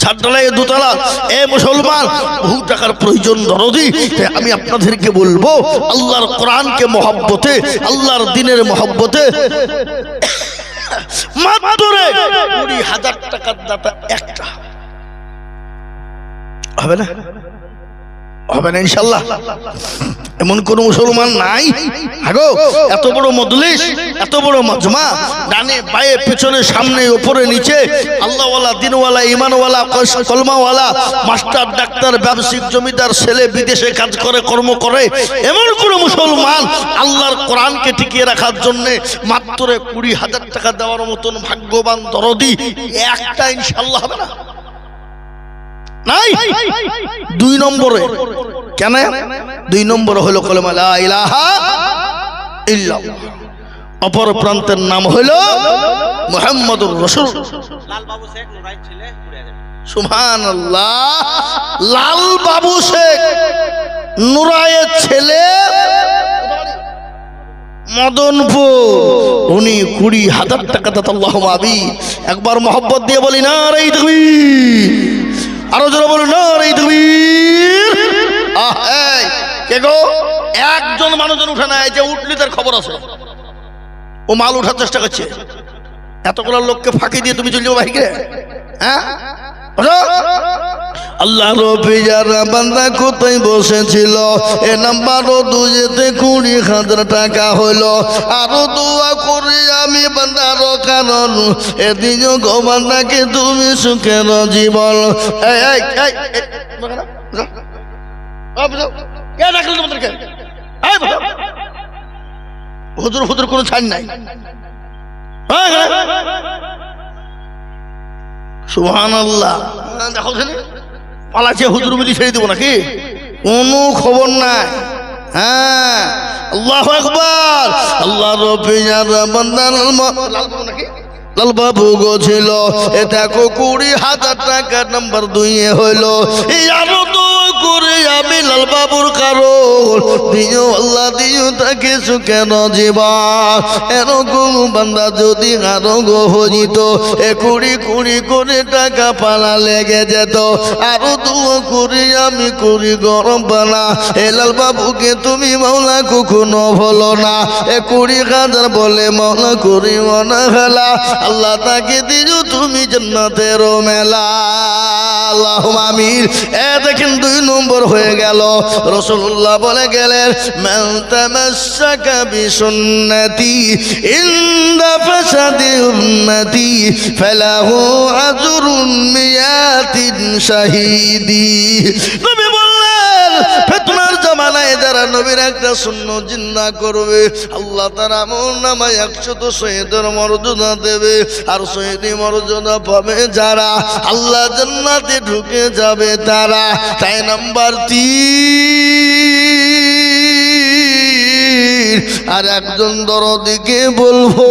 ছাদ ঢালাই 2 তলা। এ মুসলমান বহু টাকার প্রয়োজন দরদি, তাই আমি আপনাদেরকে বলবো আল্লাহর কোরআনকে মহব্বতে, আল্লাহর দ্বীনের মহব্বতে মাত্র 20,000 টাকার দাতা একটা হবে না? হবে না ইনশাআল্লাহ? এমন কোন মুসলমান নাই? আগো এত বড় মজলিস, এত বড় মাজমা, ডানে বায়ে পেছনে সামনে উপরে নিচে আল্লাহওয়ালা দিনওয়ালা ঈমানওয়ালা কলমাওয়ালা মাস্টার ডাক্তার ব্যবসায়িক জমিদার ছেলে বিদেশে কাজ করে কর্ম করে, এমন কোন মুসলমান আল্লাহর কোরআনকে টিকিয়ে রাখার জন্য মাত্র 20,000 টাকা দেওয়ার মতন ভাগ্যবান দরদি একটা ইনশাআল্লাহ হবে না? নাই। 2 নম্বরে কেন? 2 নম্বর হলো কলেমা লা ইলাহা ইল্লাল্লাহ, অপর প্রান্তের নাম হলো মুহাম্মাদুর রাসূল। লাল বাবু শেখ নুরাইন ছেলে সুবহানাল্লাহ, লাল বাবু শেখ নুরাইয়ের ছেলে মদনপুর, উনি 20,000 টাকা দাতা। আল্লাহুম্মা আমিন। একবার মোহাব্বত দিয়ে বলি নারে তাকবীর, আরো জোরে বলুন নারে তাকবীর। কে গো? একজন মানুষজন উঠে না, যে উঠলি তার খবর আছে। ও মাল উঠার চেষ্টা করছে, এতগুলো লোককে ফাঁকি দিয়ে তুমি চলে যাও বাইকে? হ্যাঁ, আল্লাহ রবিয়ারা বান্দা কোথায় বসেছিল, এ নাম্বারও দুজেতে 20,000 টাকা হলো। আরো দোয়া করি আমি বান্দার কারণ এদিন গো বান্দাকে তুমি সুখের জীবন। হুজুর হুজুর কোনো ছাড় নাই। সুবহানাল্লাহ, দেখো পালাচ্ছে হুজুর বলি ছেড়ে দেবো নাকি? কোনো খবর নাই। হ্যাঁ, আল্লাহু আকবার। আল্লাহ রবিয়ার বান্দার নাকি লালবাবু গো ছিল, এ দেখো 20,000 টাকা নাম্বার 2 হইল। আরো তো করে আমি লালবাবুর কারণ দিও আল্লাহ দিও তাকে সুখের জীবন। এরকম বান্দা যদি আরো গো হইত, 20 করে টাকা পালা লেগে যেত। আরো দোয়া করি আমি করি গরম পালা, এ লালবাবুকে তুমি মাওলা কখনো ভুলো না। 20,000 বলে মাওলা করি মনা খেলা, আল্লাহ তাকে দিও তুমি জান্নাতের মেলা। আল্লাহুম্মা আমিন। এ দেখেন 2 নম্বর হয়ে গেল। রাসূলুল্লাহ বলে গেলেন, মান তামাসসাকা বিসুন্নতি ইনদা ফাসাদি উম্মতি ফালাহু আজরুন মিয়াতিন শাহীদি। নবী বললেন, ফিতনার জামানায় যারা নবীর একটা সুন্নাত জিন্দা করবে, আল্লাহ তার আমলনামায় 100 শহীদের মর্যাদা দেবে। আর শহীদি মর্যাদা পাবে যারা, আল্লাহ জান্নাতে ঢুকে যাবে তারা। তাই নাম্বার 3, আর একজন দরদিকে বলবো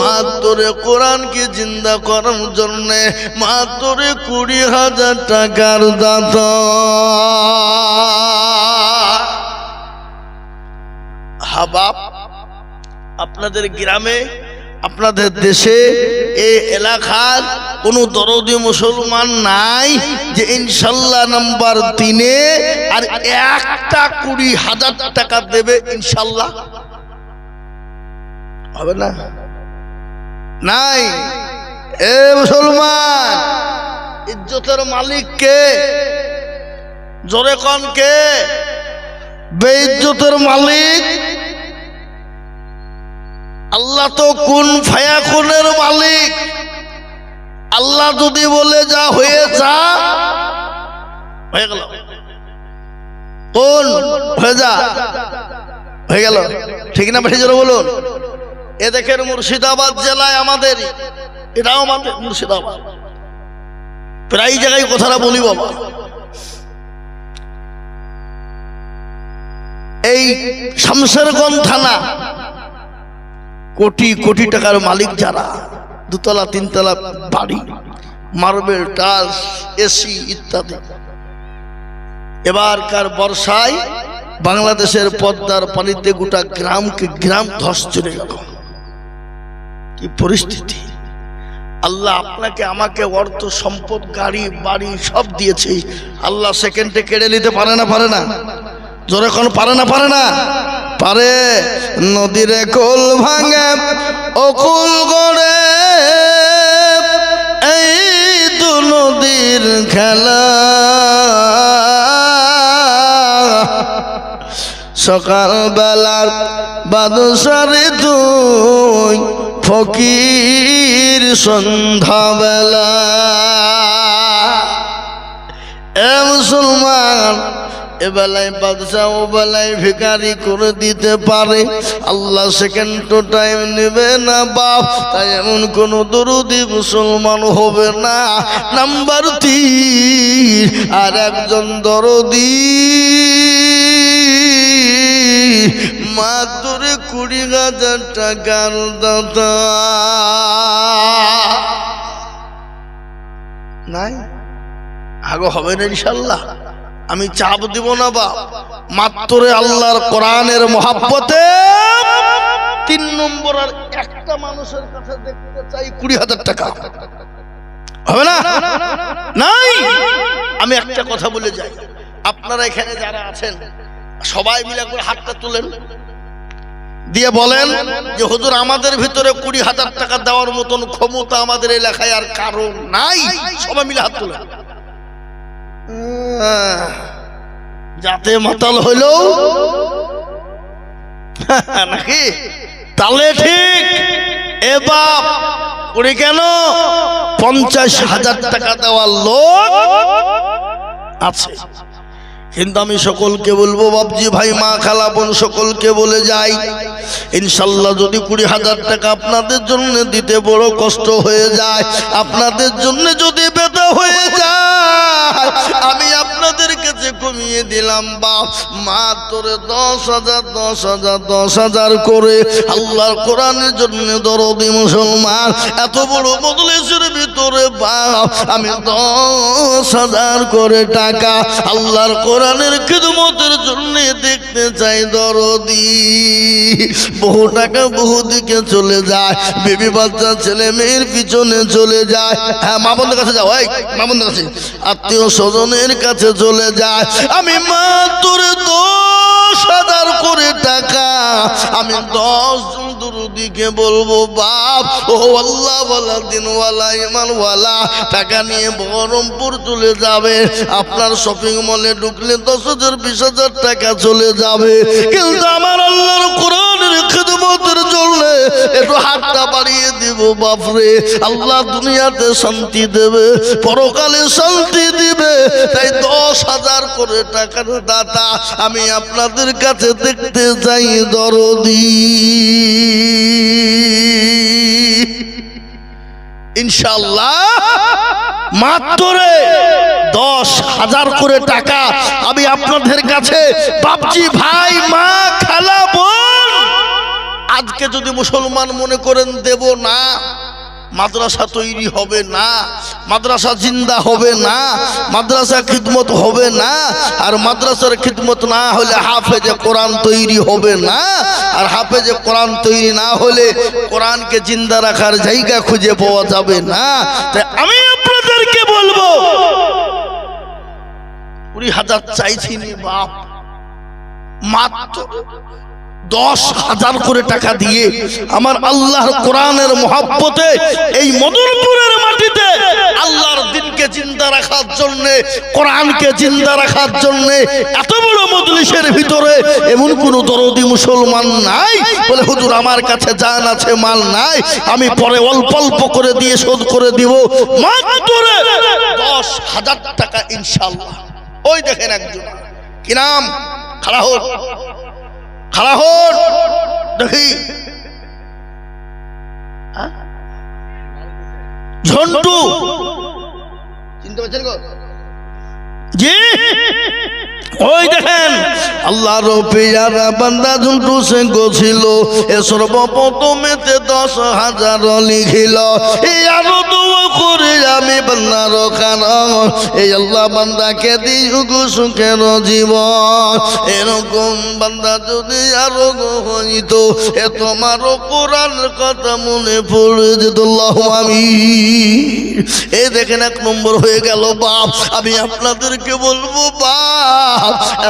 মাত্র কোরআনকে জিন্দা করার জন্য মাত্র 20,000 টাকার দাতা। হাবাব, আপনাদের গ্রামে আপনাদের দেশে এই এলাকার কোন দরদি মুসলমান নাই যে ইনশাল্লাহ নাম্বার 3-এ আর একটা 20,000 টাকা দেবে? ইনশাল্লাহ হবে না? নাই। এ মুসলমান, ইজ্জতের মালিক কে? জোরে কোন কে? বেইজ্জতের মালিক আল্লাহ তো কুন ফায়াকুনের মালিক। আল্লাহ যদি বলে যা হয়ে যা, হয়ে গেল। কোন হয়ে যা, হয়ে গেল। ঠিক না বেশি জোরে বলুন। এ দেখেন মুর্শিদাবাদ জেলায় আমাদের, এটাও আমাদের মুর্শিদাবাদ, প্রায় জায়গায় কথাটা বলি বাবা। এই শামশেরগঞ্জ থানা কোটি কোটি টাকার মালিক যারা, 2 তলা 3 তলা বাড়ি, মার্বেল টাইলস এসি ইত্যাদি, এবারকার বর্ষায় বাংলাদেশের পদ্মার পানিতে গোটা গ্রাম ধস চলে গেল। কি পরিস্থিতি! আল্লাহ আপনাকে আমাকে অর্থ সম্পদ গাড়ি বাড়ি সব দিয়েছে, আল্লাহ সেকেন্ডে কেড়ে নিতে পারে না? পারে না? জোরে কোন পারে না? পারে না? পারে। নদীরে কোল ভাঙে অকুল গড়ে, এই তো নদীর খেলা। সকাল বেলার বাদশারে তুই ফকির সন্ধ্যা বেলা। এ মুসলমান, এ বেলায় বাদশা ও বেলায় ভিখারি করে দিতে পারে, আল্লাহ সেকেন্ড তো টাইম নেবে না বাপ। তাই এমন কোন দরদি মুসলমান হবে না। নাম্বার 3, আর একজন দরদি মাত্র 20,000 টাকার দাতা নাই। আগে হবে না ইনশাল্লাহ, আমি চাপ দিব না বাপ। মাত্র আল্লাহর কোরআনের মহাব্বতে 3 নম্বর আর একটা মানুষের কাছে দেখতে চাই 20,000 টাকা হবে না? নাই। আমি একটা কথা বলে যাই, আপনারা এখানে যারা আছেন সবাই মিলে করে হাতটা তুলেন। দিয়ে বলেন যে হুজুর আমাদের ভিতরে 20,000 টাকা দেওয়ার মতন ক্ষমতা আমাদের এলাকায় আর কারো নাই, সবাই মিলে হাত তোলেন। যাতে মাতাল হইল নাকি তাহলে ঠিক। এ বাপ করে কেন 50,000 টাকা দেওয়ার লোক আছে, কিন্তু আমি সকলকে বলবো বাপজি ভাই মা খালা বোন সকলকে বলে যাই, ইনশাল্লাহ যদি 20,000 টাকা আপনাদের জন্য দিতে বড় কষ্ট হয়ে যায়, আপনাদের জন্য যদি বেদা হয়ে যায়, আমি আপনাদের কাছে কমিয়ে দিলাম বাপ মাত্র 10,000 10,000 10,000 করে আল্লাহর কোরআনের জন্য দরদি মুসলমান এত বড় মজলিসের ভিতরে বাপ আমি 10,000 করে টাকা আল্লাহর কোরআনের খিদমতের জন্য দেখতে চাই দরদি। বহু টাকা বহু দিকে চলে যায়, বেবি বাচ্চা ছেলে মেয়ের পিছনে চলে যায়, হ্যাঁ মা বোনদের কাছে যাও, এই মা বোনদের কাছে আত্মীয় স্বজনের কাছে চলে যায়। আমি মাত্র 10,000 করে টাকা আমি 10 জন দরদিকে বলবো বাপ ও আল্লাহ ওয়ালা দিনওয়ালা ইমানওয়ালা টাকা নিয়ে বহরমপুর চলে যাবে, আপনার শপিং মলে ঢুকলে 10,000 20,000 টাকা চলে যাবে, কিন্তু আমার আল্লাহর কোরআনের খিদমতের জন্য একটু হাতটা বাড়িয়ে দিব বাপরে, আল্লাহ দুনিয়াতে শান্তি দেবে পরকালে শান্তি দিবে, তাই 10,000 করে টাকার দাতা আমি আপনাদের কাছে দেখতে চাই দরদি। ইনশাআল্লাহ মাত্র 10,000 করে টাকা আমি আপনাদের কাছে বাপজি ভাই মা খালা বোন, আজকে যদি মুসলমান মনে করেন দেব না, মাদ্রাসা তৈরি হবে না, মাদ্রাসা জিন্দা হবে না, মাদ্রাসা খিদমত হবে না, আর মাদ্রাসার খিদমত না হলে হাফেজে কোরআন তৈরি হবে না, আর হাফেজে কোরআন তৈরি না হলে কোরআনকে জিন্দা রাখার জায়গা খুঁজে পাওয়া যাবে না। তাই আমি আপনাদেরকে বলবো 20,000 চাইছি নি বাপ, মাত্র 10,000 করে টাকা দিয়ে আমার আল্লাহর কোরআনের মহব্বতে এই মদনপুরের মাটিতে আল্লাহর দ্বীনকে জিন্দা রাখার জন্য, কোরআনকে জিন্দা রাখার জন্য এত বড় মজলিসের ভিতরে এমন কোন দরদি মুসলমান নাই বলে হুজুর আমার কাছে জান আছে মাল নাই, আমি পরে অল্প অল্প করে দিয়ে শোধ করে দিব, মাত্র 10,000 টাকা ইনশাআল্লাহ। ওই দেখেন একজন কি নাম, খাড়া হোক খাড়া হোক দেখি, ঝন্টু চিনতে পারছেন গো? জি ওই দেখেন আল্লাহর পেয়ারা বান্দা ঝন্টু সিং ছিল, এ সর্বপ্রথমেতে 10,000 লিখিল, এই আরো দোয়া করে আমি বান্দার কারণ এই আল্লাহ বান্দাকে দিউক সুখের জীবন, এরকম বান্দা যদি আরো হইতো এ তোমারও কোরআনের কথা মনে পড়ে যেত, আল্লাহু আমিন। এই দেখেন 1 নম্বর হয়ে গেল বাপ। আমি আপনাদেরকে বলবো বাপ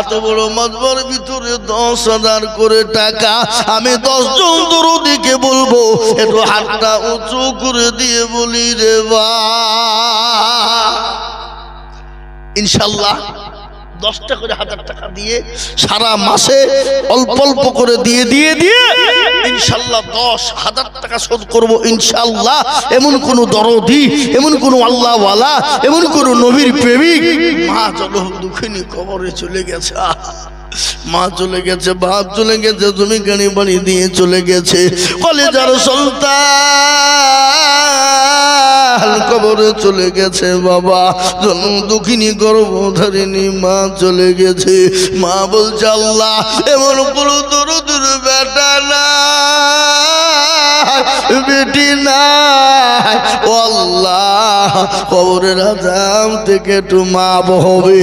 এত বড় মাজবার ভিতরে 10,000 করে টাকা আমি 10 জন দরদিকে বলবো একটু হাতটা উঁচু করে দিয়ে বলি রে বাপ ইনশাআল্লাহ 10টা করে 1,000 টাকা দিয়ে সারা মাসে অল্প অল্প করে দিয়ে দিয়ে দিয়ে ইনশাআল্লাহ 10,000 টাকা শোধ করব ইনশাআল্লাহ। এমন কোন দরদি, এমন কোন আল্লাহওয়ালা, এমন কোন নবীর প্রেমিক মা চলো দুঃখিনী কবরে চলে গেছে, মা চলে গেছে, বাপ চলে গেছে, জমি গাড়ি বাড়ি দিয়ে চলে গেছে, কলেজার সন্তান কবরে চলে গেছে, বাবা জন্ম দুঃখিনী গর্ভধারিণী মা চলে গেছে। মা বলছে আল্লাহ এমন কোন দরদের বেটা না বেটি নাই, ও আল্লাহ কবরের আযাব থেকে একটু মাপ হবে,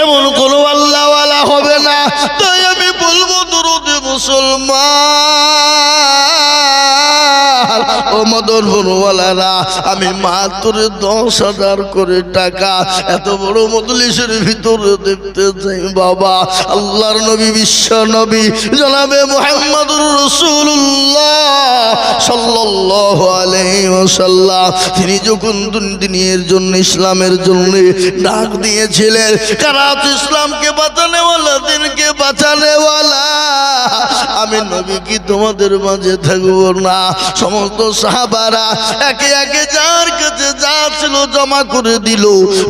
এমন কোন আল্লাহওয়ালা হবে না। তাই আমি বলবো দরদে মুসলমান ও মদনপুরওয়ালারা, আমি মাত্র 10,000 করে টাকা এত বড় মজলিসের ভিতরে দেখতে চাই বাবা। আল্লাহর নবী, বিশ্ব নবী জনাবে মুহাম্মদুর রাসূলুল্লাহ সাল্লাল্লাহু আলাইহি ওয়াসাল্লাম তিনি যখন দুনিয়ার জন্য, ইসলামের জন্য ডাক দিয়েছিলেন, কারা ইসলামকে বাঁচানেওয়ালা, দিনকে বাঁচানেওয়ালা, আমি নবী কি তোমাদের মাঝে থাকবো না? সমস্ত সাহাবারা একে একে যার কাছে যা ছিল জমা করে দিল।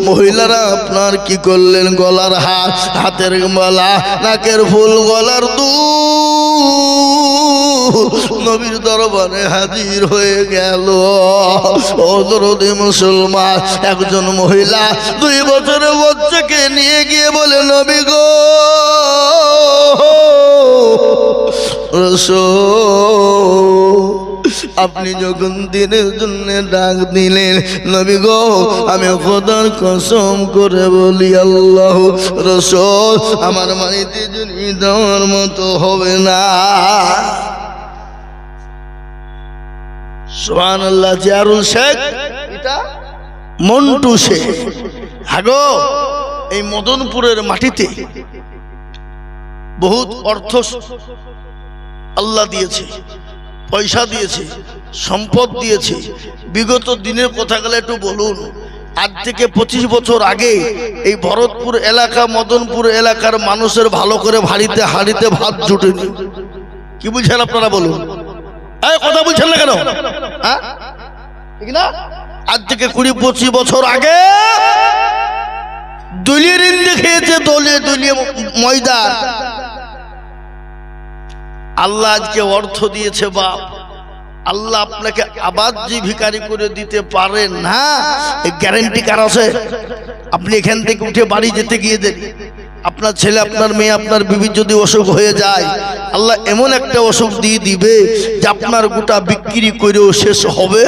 মহিলারা আপনার কি করলেন? গলার হার, হাতের মালা, নাকের ফুল, গলার দুল নবীর দরবারে হাজির হয়ে গেল। ও দরদি মুসলমান, একজন মহিলা 2 বছরের বাচ্চাকে নিয়ে গিয়ে বলে, নবী গো, আপনি যখন দিনের জন্য ডাক দিলেন, নবী গো, আমি খোদার কসম করে বলি, আল্লাহ রাসূল আমার বাড়িতে যদি দেওয়ার মতো হবে না। সুবহানাল্লাহ। জিয়ারুল শেখ, এটা মন্টু শেখ। হাগো, এই মদনপুরের মাটিতে বহুত অর্থ আল্লাহ দিয়েছে, পয়সা দিয়েছে, সম্পদ দিয়েছে। বিগত দিনের কথা গেলে একটু বলুন। আজ থেকে 25 বছর আগে এই ভরতপুর এলাকা, মদনপুর এলাকার মানুষের ভালো করে হাড়িতে ভাত জুটেনি। কি বুঝছেন আপনারা বলুন? এই কথা বলছেন না কেন? হ্যাঁ, ঠিক না? আজ থেকে 20-25 বছর আগে দলীয় ঋণ খেয়েছে, দলীয় ময়দা। আল্লাহ আজকে অর্থ দিয়েছে বাপ, আল্লাহ আপনাকে আবার যে ভিখারি করে দিতে পারেন না, এই গ্যারান্টি কার আছে? আপনি এখান থেকে উঠে বাড়ি যেতে গিয়ে দেখেন, আপনার ছেলে, আপনার মেয়ে, আপনার বিবির যদি অসুখ হয়ে যায়, আল্লাহ এমন একটা অসুখ দিয়ে দিবে যে আপনার গোটা বিক্রি করেও শেষ হবে,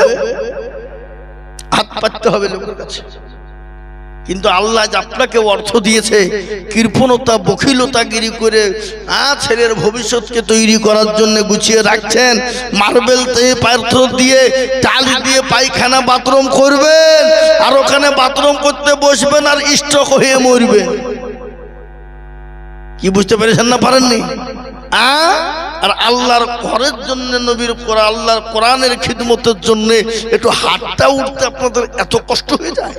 হাত পাততে হবে লোকের কাছে। কিন্তু আল্লাহ যে আপনাকে অর্থ দিয়েছে, কৃপণতা, বখিলতাগিরি করে ছেলের ভবিষ্যৎকে তৈরি করার জন্য গুছিয়ে রাখছেন। মার্বেল পাথর দিয়ে, টালি দিয়ে পায়খানা বাথরুম করবেন, আর ওখানে বাথরুম করতে বসবেন আর স্ট্রোক হয়ে মরবেন। কি বুঝতে পেরেছেন না? পারেননি? আর আল্লাহর ঘরের জন্য, নবীর কোরআন, আল্লাহর কোরআনের খিদমতের জন্য একটু হাতটা উঠতে আপনাদের এত কষ্ট হয়ে যায়?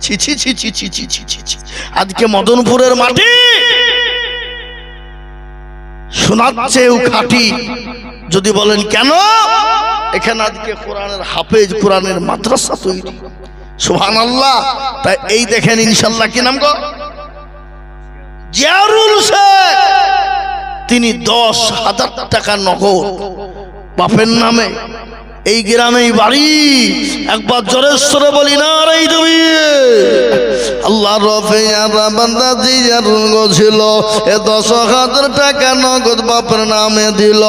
ছি ছি ছি ছি ছি ছি ছি ছি। আজকে মদনপুরের মাটি শোনাচ্ছেও খাঁটি। যদি বলেন কেন, এখানে আজকে কোরআনের হাফেজ, কোরআনের মাদ্রাসা তৈরি। সুবহানাল্লাহ। তাই এই দেখেন, ইনশাআল্লাহ, কি নাম গো? জিয়ারুল শেখ। তিনি 10,000 টাকা নগদ বাপের নামে, এই গ্রামেই বাড়ি। একবার জোরে সরে বলি না রে তুমি। আল্লাহ রফিয়ারা বান্দা জিয়ারুল ছিল, এ 10,000 টাকা নগদ বাপের নামে দিল।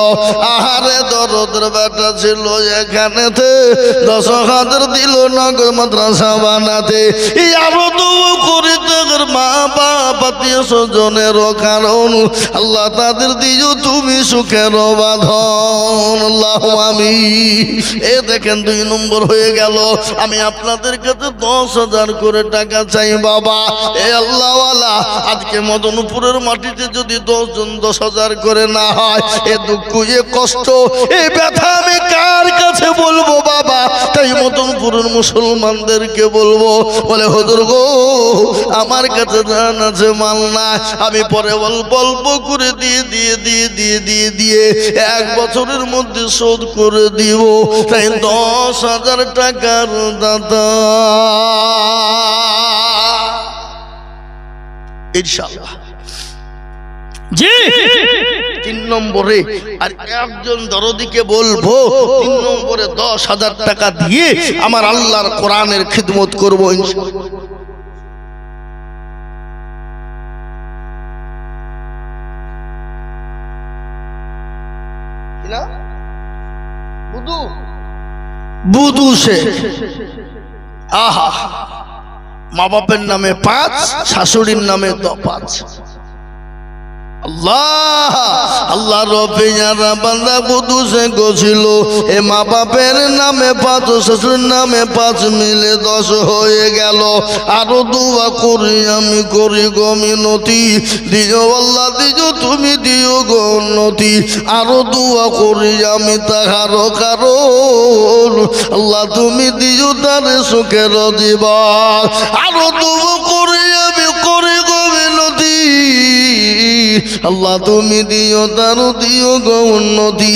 আহারে দরদের বেটা ছিল এখানেতে, 10,000 দিল নগদ মাদ্রাসা বানাতে। আরো তো করিতে মা বাপ, আত্মীয় স্বজনের কারণ, আল্লাহ তাদের দিও তুমি সুখের বাঁধন। আল্লাহু আমিন। এ দেখেন 2 নম্বর হয়ে গেল। আমি আপনাদের কাছে 10,000 করে টাকা চাই বাবা। এ আল্লাহওয়ালা, আজকে মদনপুরের মাটিতে যদি 10 জন 10,000 করে না হয়, এ দুঃখ, এ কষ্ট, এ ব্যথা আমি কার কাছে বলবো বাবা? তাই মদনপুরের মুসলমানদেরকে বলবো, বলে হুজুর গো, আমার কাছে জান আছে, মাল না, আমি পরে অল্প অল্প করে দিয়ে 1 বছরের মধ্যে শোধ করে দিব। তাই 10,000 টাকার দাদা ইনশাআল্লাহ। জি, 3 নম্বরে আর একজন দরদিকে বলবো, 3 নম্বরে 10,000 টাকা দিয়ে আমার আল্লাহর কোরআনের খিদমত করবো ইনশাআল্লাহ। বুধু শেখ। আহা, মা বাপের নামে 5, শাশুড়ির নামে 5। আল্লাহ আল্লাহ রফিয়ারা বান্দা কুদুসে গছিল এ মা বাপের নামে 5 শ্বশুর নামে 5 মিলে 10 হয়ে গেল আরো দোয়া করি আমি করি গো মিনতি দিও আল্লাহ দিও তুমি দিও গো উন্নতি আরো দোয়া করি আমি তাহার কারণ আল্লাহ তুমি দিও তার সুখের জীবন আরো দোয়া করি আমি করি গো মিনতি আল্লাহ তুমি দিও তারও দিও গো উন্নতি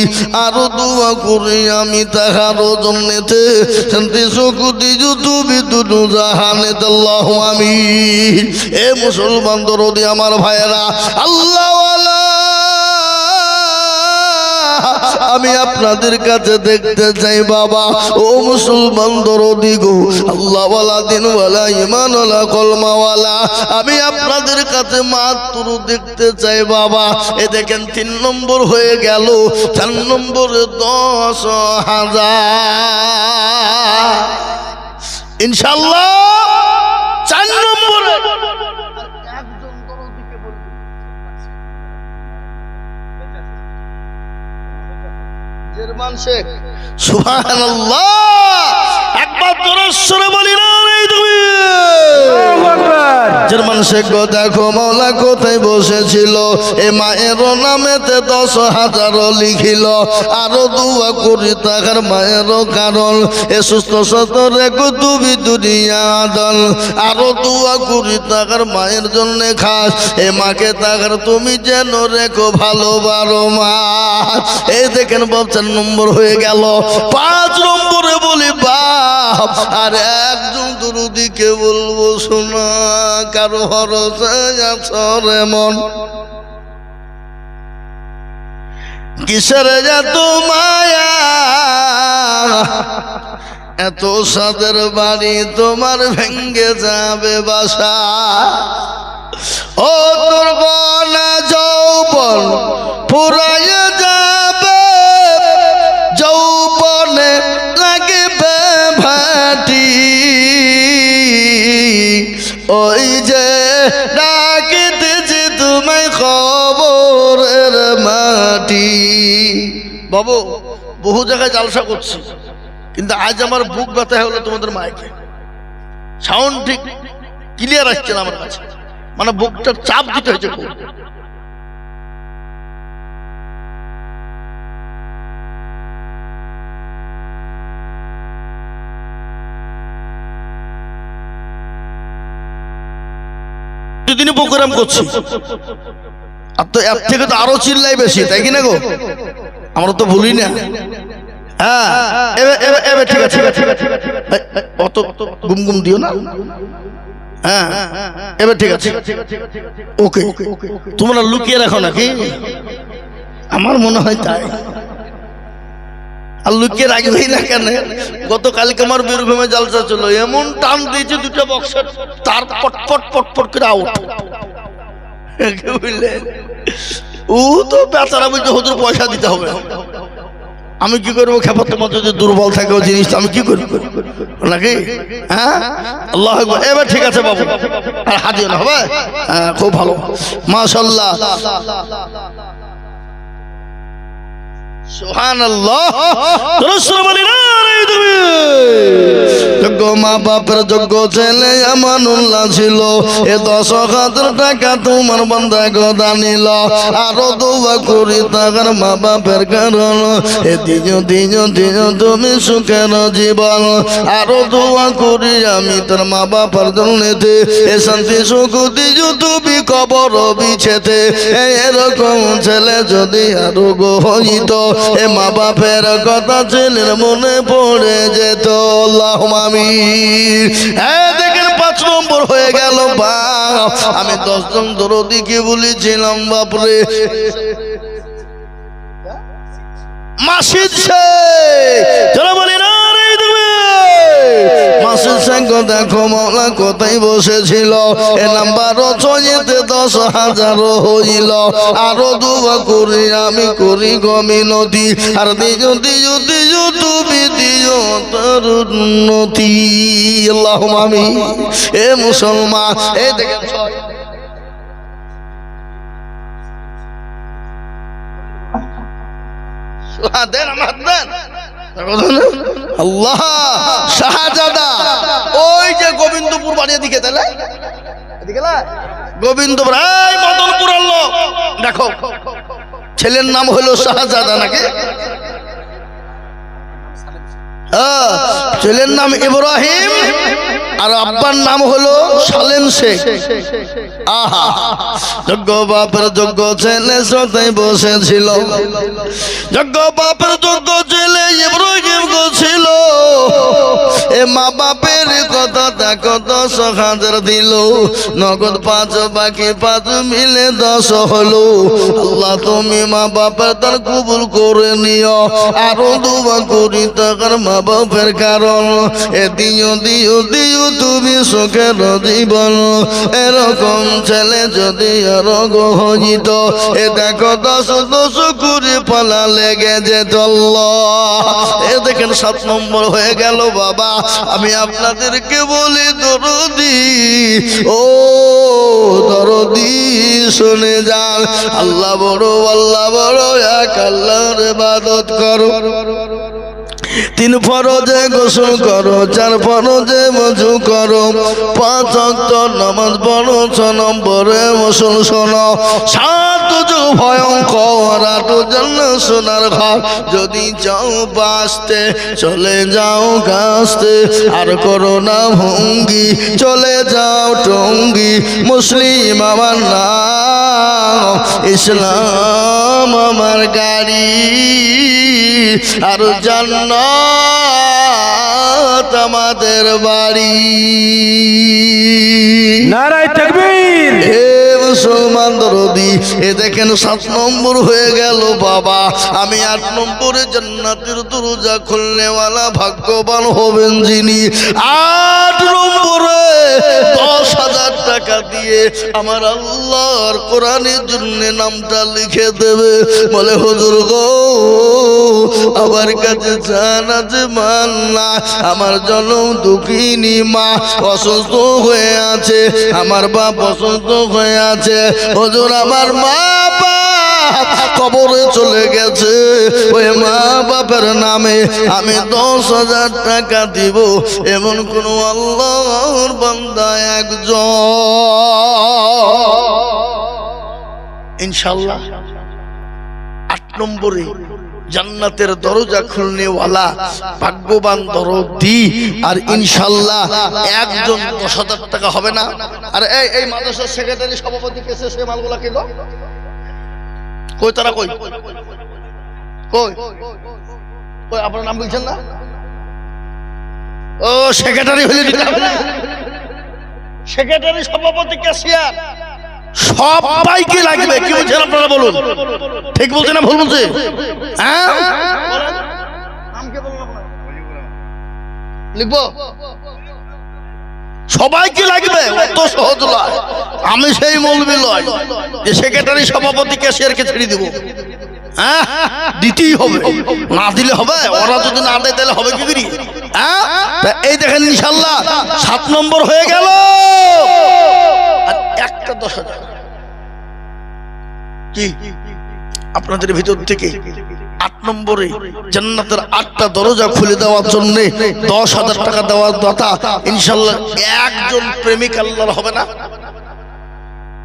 আরো দোয়া করি আমি তাহারও জন্যতে শান্তি সুখ দিও তুমি দুটো জাহানেতে আল্লাহু আমিন। এ মুসলমান দরদি আমার ভাইয়েরা আল্লাহ আমি আপনাদের কাছে দেখতে চাই বাবা ও মুসলমান দরদি গো আল্লাহওয়ালা দিনওয়ালা ঈমানওয়ালা কলমাওয়ালা আমি আপনাদের কাছে মাত্র দেখতে চাই বাবা এ দেখেন 3 নম্বর হয়ে গেল 4 নম্বরে 10,000 ইনশাআল্লাহ 4 নম্বরে সুবহানাল্লাহ একবার জোরে সরে বলি না তুমি জার্মান শেখ দেখো মাওলা কোথায় বসেছিল এ মায়ের নামেতে 10,000 লিখিল আরো দোয়া করি তাহার মায়ের কারণ এ সুস্থ সত রেখো তুমি দুনিয়া দল আরো দোয়া করি তাহার মায়ের জন্য খাস এ মাকে তাহার তুমি যেন রেখো ভালো 12 মাস এই দেখেন বাপ 4 নম্বর হয়ে গেল 5 নম্বরে বলি বাপ আর একজন দুরুদিকে বলবো শোনা কারো হরসে আসরে মন কিসের এত মায়া এত সাদের বাড়ি তোমার ভেঙ্গে যাবে বাসা ও তোর বনা যৌবন ফুরাইয়া যাবে যৌবনে লাগবে ভাটি ওই যে ডাকিতেছে তোমায় খবরের মাটি বাবু বহু জায়গায় জালসা করছি কিন্তু আজ আমার বুক ব্যথা হলো তোমাদের মাইকে সাউন্ড ঠিক ক্লিয়ার আসছে না আমার কাছে মানে বুকটার চাপ দিতে হয়েছে খুব দিনে প্রোগ্রাম করছি আর তো এর থেকে তো আরো চিল্লাই বেশি তাই কি না গো আমরা তো ভুলি না হ্যাঁ এবার ঠিক আছে অত গুমগুম দিও না হ্যাঁ এবার ঠিক আছে ওকে তোমরা লুকিয়ে রাখো নাকি আমার মনে হয় তাই আর লুকিয়ে রাখবেই না কেন গতকালকে আমার বীরভূমে জালসা ছিল এমন টান দিয়েছে 2টা বক্সের তার পটপট পটপট করে আউট বুঝলেন ও তো বেচারা বলছে হুজুর পয়সা দিতে হবে আমি কি করবো খেপার তোমার যদি দুর্বল থাকে ওই জিনিসটা আমি কি করবো নাকি হ্যাঁ আল্লাহ আকবার এবার ঠিক আছে বাবু আর হাজির হবে হ্যাঁ খুব ভালো মাশাআল্লাহ সুবহানাল্লাহ রাসূল বলেন আরে তুমি যোগ্য মা বাপের যোগ্য ছেলে আমানুল্লাহ ছিল এ 10,000 টাকা তোমার বান্দা গদা নিল আরো দোয়া করি তার মা বাপের কারণ এ দিও দিও দিও তুমি সুখের জীবন আরো দোয়া করি আমি তার মা বাবার জন্যতে এ শান্তি সুখ দিও তুমি কবর বিছেতে এরকম ছেলে যদি আরো গো হইতো এ মা বাপের কথা ছেলের মনে পড়ে যেত আল্লাহুম্মা আমিন দেখেন 5 নম্বর হয়ে গেল বাপ আমি 10 জন দরদিকে বলেছিলাম বাপরে মাসিদ যারা বলি না রে তুমি মাসিদ সঙ্গে দেখো মাওলা কোথায় বসেছিল এ নাম্বার 6 10,000 হইল আরো দোয়া করি আমি করি গো মিনতি আর দিও দিও দিও তুমি দিও তার উন্নতি আল্লাহুম্মা আমিন এ মুসলমান এই দেখেন দেন আমার দেন আল্লাহ। শাহজাদা ওই যে গোবিন্দপুর বাড়ির দিকে, তাহলে গোবিন্দপুর এই মদনপুর লোক দেখো, ছেলের নাম হলো শাহজাদা নাকি? ছেলের নাম ইব্রাহিম আর আব্বার নাম হলো সালেম শেখ। আহা, যোগ্য বাপের যোগ্য ছেলে শ্রোতায় বসেছিল, যোগ্য বাপের যোগ্য ছেলে ইব্রাহিম ছিল। এ মা বাপের কথা দেখো 10,000 দিল, নগদ 5 বাকি 5 মিলে 10 হলো। আল্লাহ তুমি মা বাপের তার কবুল করে নিও, আরো দুয়া করি তার মা বাপের কারণ। এ দিও দিও দিও তুমি সুখের জীবন, এরকম ছেলে যদি আরো গহিত। এ দেখো 10 করে পালা লেগে যেত। এ দেখেন 7 নম্বর হয়ে গেল বাবা। আমি আপনাদেরকে বলি দরদি, ও দরদি শুনে যান, আল্লাহ বড়, আল্লাহ বড় এক, আল্লাহর ইবাদত করো। 3 ফরজে গোসল করো, 4 ফরজে ওযু করো, 5 ওয়াক্ত নামাজ পড়ো, 6 নম্বরে গোসল শোনো, 7 যুগ ভয়ঙ্কর, 8 জান্নাত সোনার ঘর। যদি যাও বাঁচতে চলে যাও গাছতে, আর করো না ভঙ্গি চলে যাও টঙ্গি। মুসলিম আমার নাম, ইসলাম আমার গাড়ি, আর জান্নাত আমাদের বাড়ি। নারায়ে তাকবীর। হে মুসলমান দরদি, এ দেখেন 7 নম্বর হয়ে গেল বাবা। আমি 8 নম্বরে জান্নাতের দরজা খুলনেওয়ালা ভাগ্যবান হবেন যিনি। 8 নম্বরে 10,000 টাকা দিয়ে আমার আল্লাহর কোরআনের জন্য নামটা লিখে দেবে। বলে হুজুর গো, আমার কাছে জান আছে মান না, আমার জনম দুঃখিনী মা অসুস্থ হয়ে আছে, আমার বাপ অসুস্থ হয়ে আছে। হুজুর আমার মা বাপ কবরে চলে গেছে, ওই মা বাপের নামে আমি 10,000 টাকা দিব। এমন কোন আল্লাহর বান্দা একজন ইনশাআল্লাহ 8 নম্বরে জান্নাতের দরজা খুলনেওয়ালা ভাগ্যবান দরদি। আর ইনশাআল্লাহ একজন 10,000 টাকা হবে না। আর এই মাদ্রাসার সেক্রেটারি সভাপতি কেসে সে মালগুলা কে গো? কই তারা কই কই কই আপনার নাম বলছেন না? ও সেক্রেটারি হলে সেক্রেটারি সভাপতি ক্যাশিয়ার সবাইকে লাগবে। কি বলছেন আপনারা বলুন? ঠিক বলছে না ভুল বলছে? হ্যাঁ লিখবো, সবাইকে লাগবে, অত সহজ নয়। আমি সেই মৌলবি লয় যে সেক্রেটারি সভাপতি ক্যাশিয়ারকে ছেড়ে দিব। হ্যাঁ দিতেই হবে, না দিলে হবে? ওরা যদি না দেয় তাহলে হবে কি করি? হ্যাঁ এই দেখেন ইনশাআল্লাহ 7 নম্বর হয়ে গেল। আর একটা 10,000 কি আপনাদের ভিতর থেকে 8 নম্বরে জান্নাতের 8টা দরজা খুলে দেওয়ার জন্য 10,000 টাকা দেওয়ার দাতা ইনশাআল্লাহ একজন প্রেমিক আল্লাহর হবে না?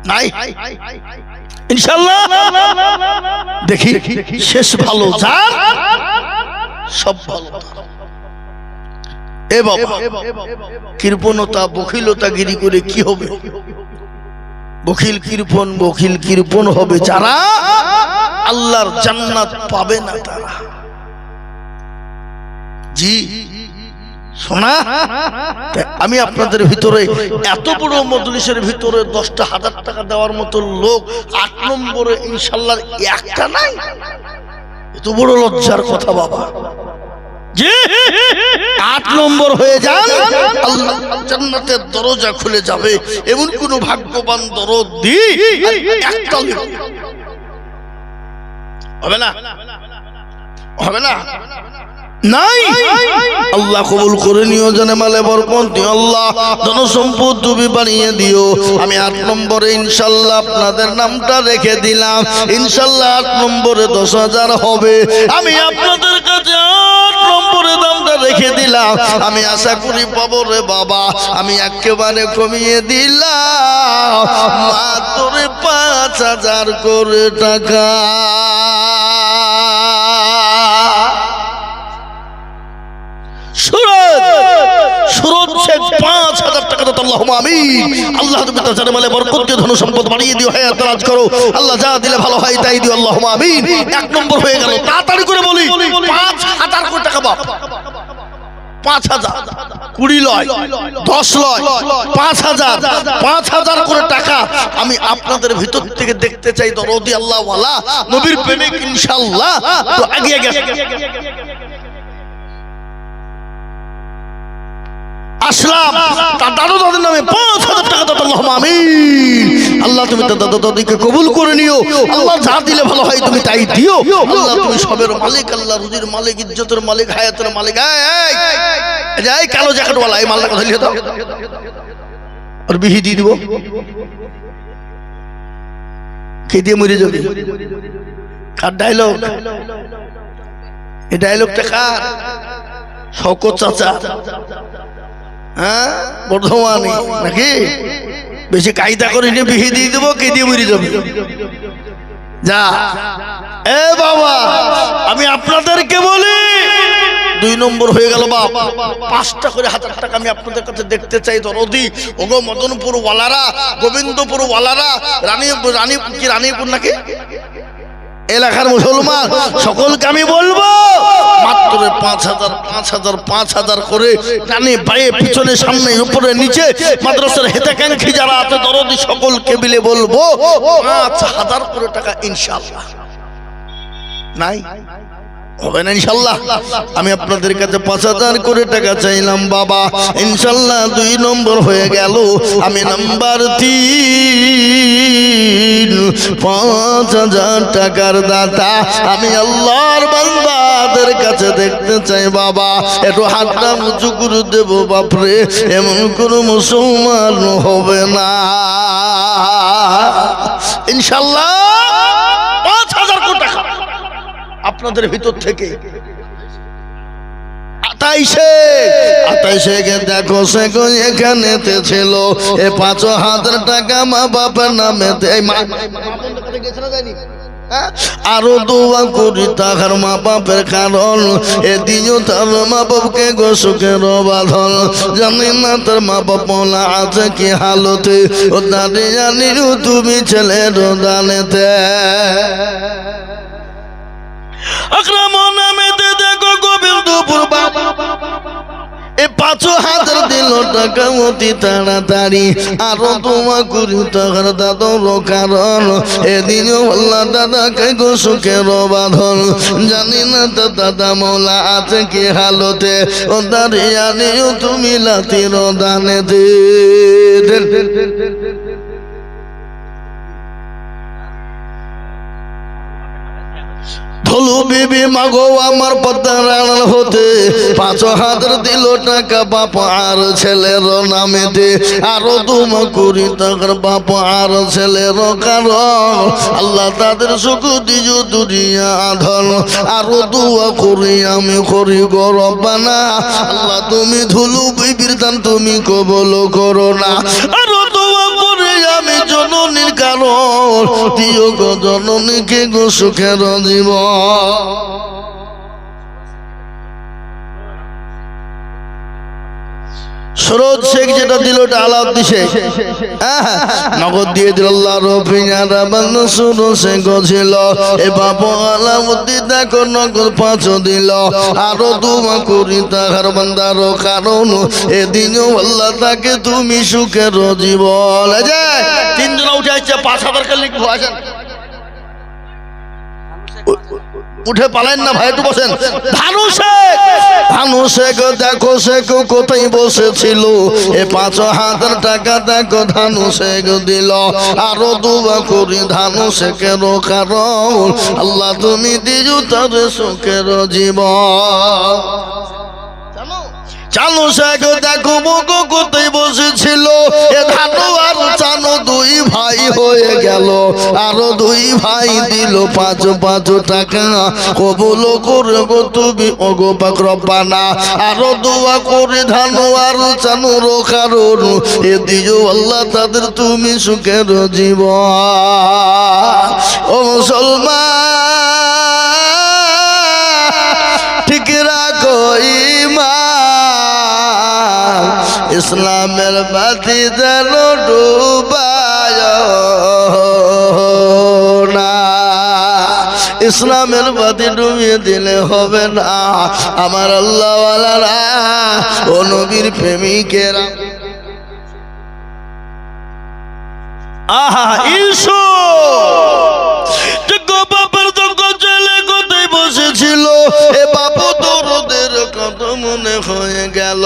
নাই ইনশাআল্লাহ। দেখি শেষ ভালো যার সব ভালো। এ বাবা, কৃপণতা বখিলতা গিরি করে কি হবে? বখিল কৃপণ হবে যারা আল্লাহর জান্নাত পাবে না তারা। জি শোনা, আমি আপনাদের ভিতরে এত বড় মজলিসের ভিতরে 10,000 টাকা দেওয়ার মতো লোক 8 নম্বরে ইনশাআল্লাহ একটা নাই। এত বড় লজ্জার কথা বাবা। জি 8 নম্বর হয়ে যান, আল্লাহ জান্নাতের দরজা খুলে যাবে। এমন কোন ভাগ্যবান দরদি একটা হবে না? হবে না? নাই। আল্লাহ কবুল করে নিও, জানে মালে বরকত দিও আল্লাহ, ধনসম্পদ তুমি বাড়িয়ে দিও। আমি 8 নম্বরে ইনশাআল্লাহ আপনাদের নামটা রেখে দিলাম। ইনশাআল্লাহ 8 নম্বরে 10,000 হবে। আমি আপনাদের কাছে 8 নম্বরে দামটা রেখে দিলাম। আমি আশা করি পাবো রে বাবা। আমি একেবারে কমিয়ে দিলাম মাত্র 5,000 করে টাকা। সুরজ শেখ 5,000 টাকা দাও, আল্লাহুম্মা আমিন। আল্লাহ তুমি তার জানে মালে বরকত দিও, ধন সম্পদ বাড়িয়ে দিও, হায়াত দারাজ করো আল্লাহ, যা দিলে ভালো হয় তাই দিও, আল্লাহুম্মা আমিন। 1 নম্বর হয়ে গেল, তাড়াতাড়ি করে বলি 5,000 করে টাকা বাপ। 5,000 20 লয় 10 লয় 5,000 করে টাকা আমি আপনাদের ভিতর থেকে দেখতে চাই। দরদি আল্লাহ ওয়ালা নবীর প্রেমিক ইনশাআল্লাহ তো এগিয়ে গেছে আসলাম তার দাদু দাদির নামে 5,000 টাকা দাও, আল্লাহুম্মা আমিন। আল্লাহ তুমি তার দাদু দাদিকে কবুল করে নিও আল্লাহ, যা দিলে ভালো হয় তুমি তাই দিও আল্লাহ। তুমি সবের মালিক আল্লাহ, রুজির মালিক, ইজ্জতের মালিক, হায়াতের মালিক। এই কালো জ্যাকেটওয়ালা এই মালটা কথা লিখে দাও আর বিহি দিয়ে দিব। কে দিয়ে মরে যাবে? কার ডায়লগ? এই ডায়লগটা কার? শওকত চাচা, হ্যাঁ বর্ধমানে নাকি? বেশি কায়দা করে নিয়ে বিহি দিয়ে দেবো, কে দিয়ে মরে যাবে? যা এ বাবা, আমি আপনাদেরকে বলি 2 নম্বর হয়ে গেল বাপ। 5টা করে 1,000 টাকা আমি আপনাদের কাছে দেখতে চাই। দরদি ওগো মদনপুর ওয়ালারা, গোবিন্দপুর ওয়ালারা, রানীপুর নাকি এলাকার মুসলমান সকলকে আমি বলবো মাত্র 5,000 করে ডানে বায়ে পিছনে সামনে উপরে নিচে মাদ্রাসার হেতাকাঙ্ক্ষী যারা আছে দরদি সকলকে মিলে বলবো 5,000 করে টাকা ইনশাআল্লাহ। নাই হবে না ইনশাআল্লাহ। আমি আপনাদের কাছে 5,000 করে টাকা চাইলাম বাবা, ইনশাআল্লাহ 2 নম্বর হয়ে গেল। আমি নাম্বার 3 5,000 টাকার দাতা আমি আল্লাহর বান্দাদের কাছে দেখতে চাই বাবা। একটু হাতটা উঁচু করে দেবো বাপরে, এমন কোনো মুসলমান হবে না ইনশাআল্লাহ। 5,000 কোটি টাকা আপনাদের ভিতর থেকে 28 দেখো সে এখানেতে ছিল 5,000 টাকা মা বাবার নামে। আরো দোয়া করি তাহার মা বাপের কারণ এদিনও তার মা বাপকে গো সুখের বাঁধন। জানি না তার মা বাপ মৌলা আছে কি হালতে, ও দাঁড়িয়ে জানিও তুমি ছেলের দানেতে। আকরাম নামেতে দেখো গোবিন্দপুর বাবা 5,000 দিল টাকা অতি তাড়াতাড়ি। আরো তোমা করি টাকার দাদর কারণ এদিনও আল্লাহ দাদাকে গো সুখের বাঁধন। জানি না তো দাদা মৌলা আছে কি হালতে, ও দাঁড়িয়ে আনিও তুমি লাতির দানেতে। ধলু বিবি মাগো আমার পদ্মার আড়াল হতে 5,000 দিল টাকা বাপ আর ছেলের নামেতে। আরো দুমা করি টাকার বাপ আর ছেলের কারণ আল্লাহ তাদের সুখ দিও দুনিয়া ধন। আরো দোয়া করি আমি করি গো রব্বানা, আল্লাহ তুমি ধুলু বিবির দান তুমি কবল করো না। আরো দোয়া করি আমি জননীর কারণ দিও গো জননীকে গো সুখের জীবন। সুরজ শেখ যেটা দিল ওটা আলাউদ্দিন শেখ নগদ দিয়ে দিল। আল্লাহ রফিয়ারা বান্দা সুরজ শেখ ছিল এ বাবু আলাউদ্দিন দেখো নগদ 5 দিল। আরো দোয়া করি তাহার বান্দার কারণ এদিনও আল্লাহ তাকে তুমি সুখের জীবন। এই যে 3 জন উঠে আসছে 5,000 কে লিখবো। আসেন উঠে পালেন না ভাই, একটু বসেন। ধানু শেখ, ধানু শেখ দেখো শেখ কোথায় বসেছিল, এ 5,000 টাকা দেখো ধানু শেখ দিল। আরো দুয়া করি ধানু শেখের কারণ আল্লাহ তুমি দিও তার সুখের জীবন। চানু শেখ দেখো বগো কোথায় বসেছিল, এ ধানু আর চানু দুই ভাই হয়ে গেল। আরো দুই ভাই দিল 5 টাকা, কবুল করবো তুমি ওগো পাক রব্বানা। আরো দোয়া করে ধানু আর চানুর কারণ এ দিও আল্লাহ তাদের তুমি সুখের জীবন। ও মুসলমান ঠিক রাখো ঈমান, ইসলামের বাতি যেন ডুবায় না। ইসলামের বাতি ডুবিয়ে দিলে হবে না। আমার আল্লাহ ওয়ালারা ও নবীর প্রেমিকেরা, আহা ইসু বাবার যখন ছেলে কোথায় বসেছিল, এ বাবু দরদের কত মনে হয়ে গেল।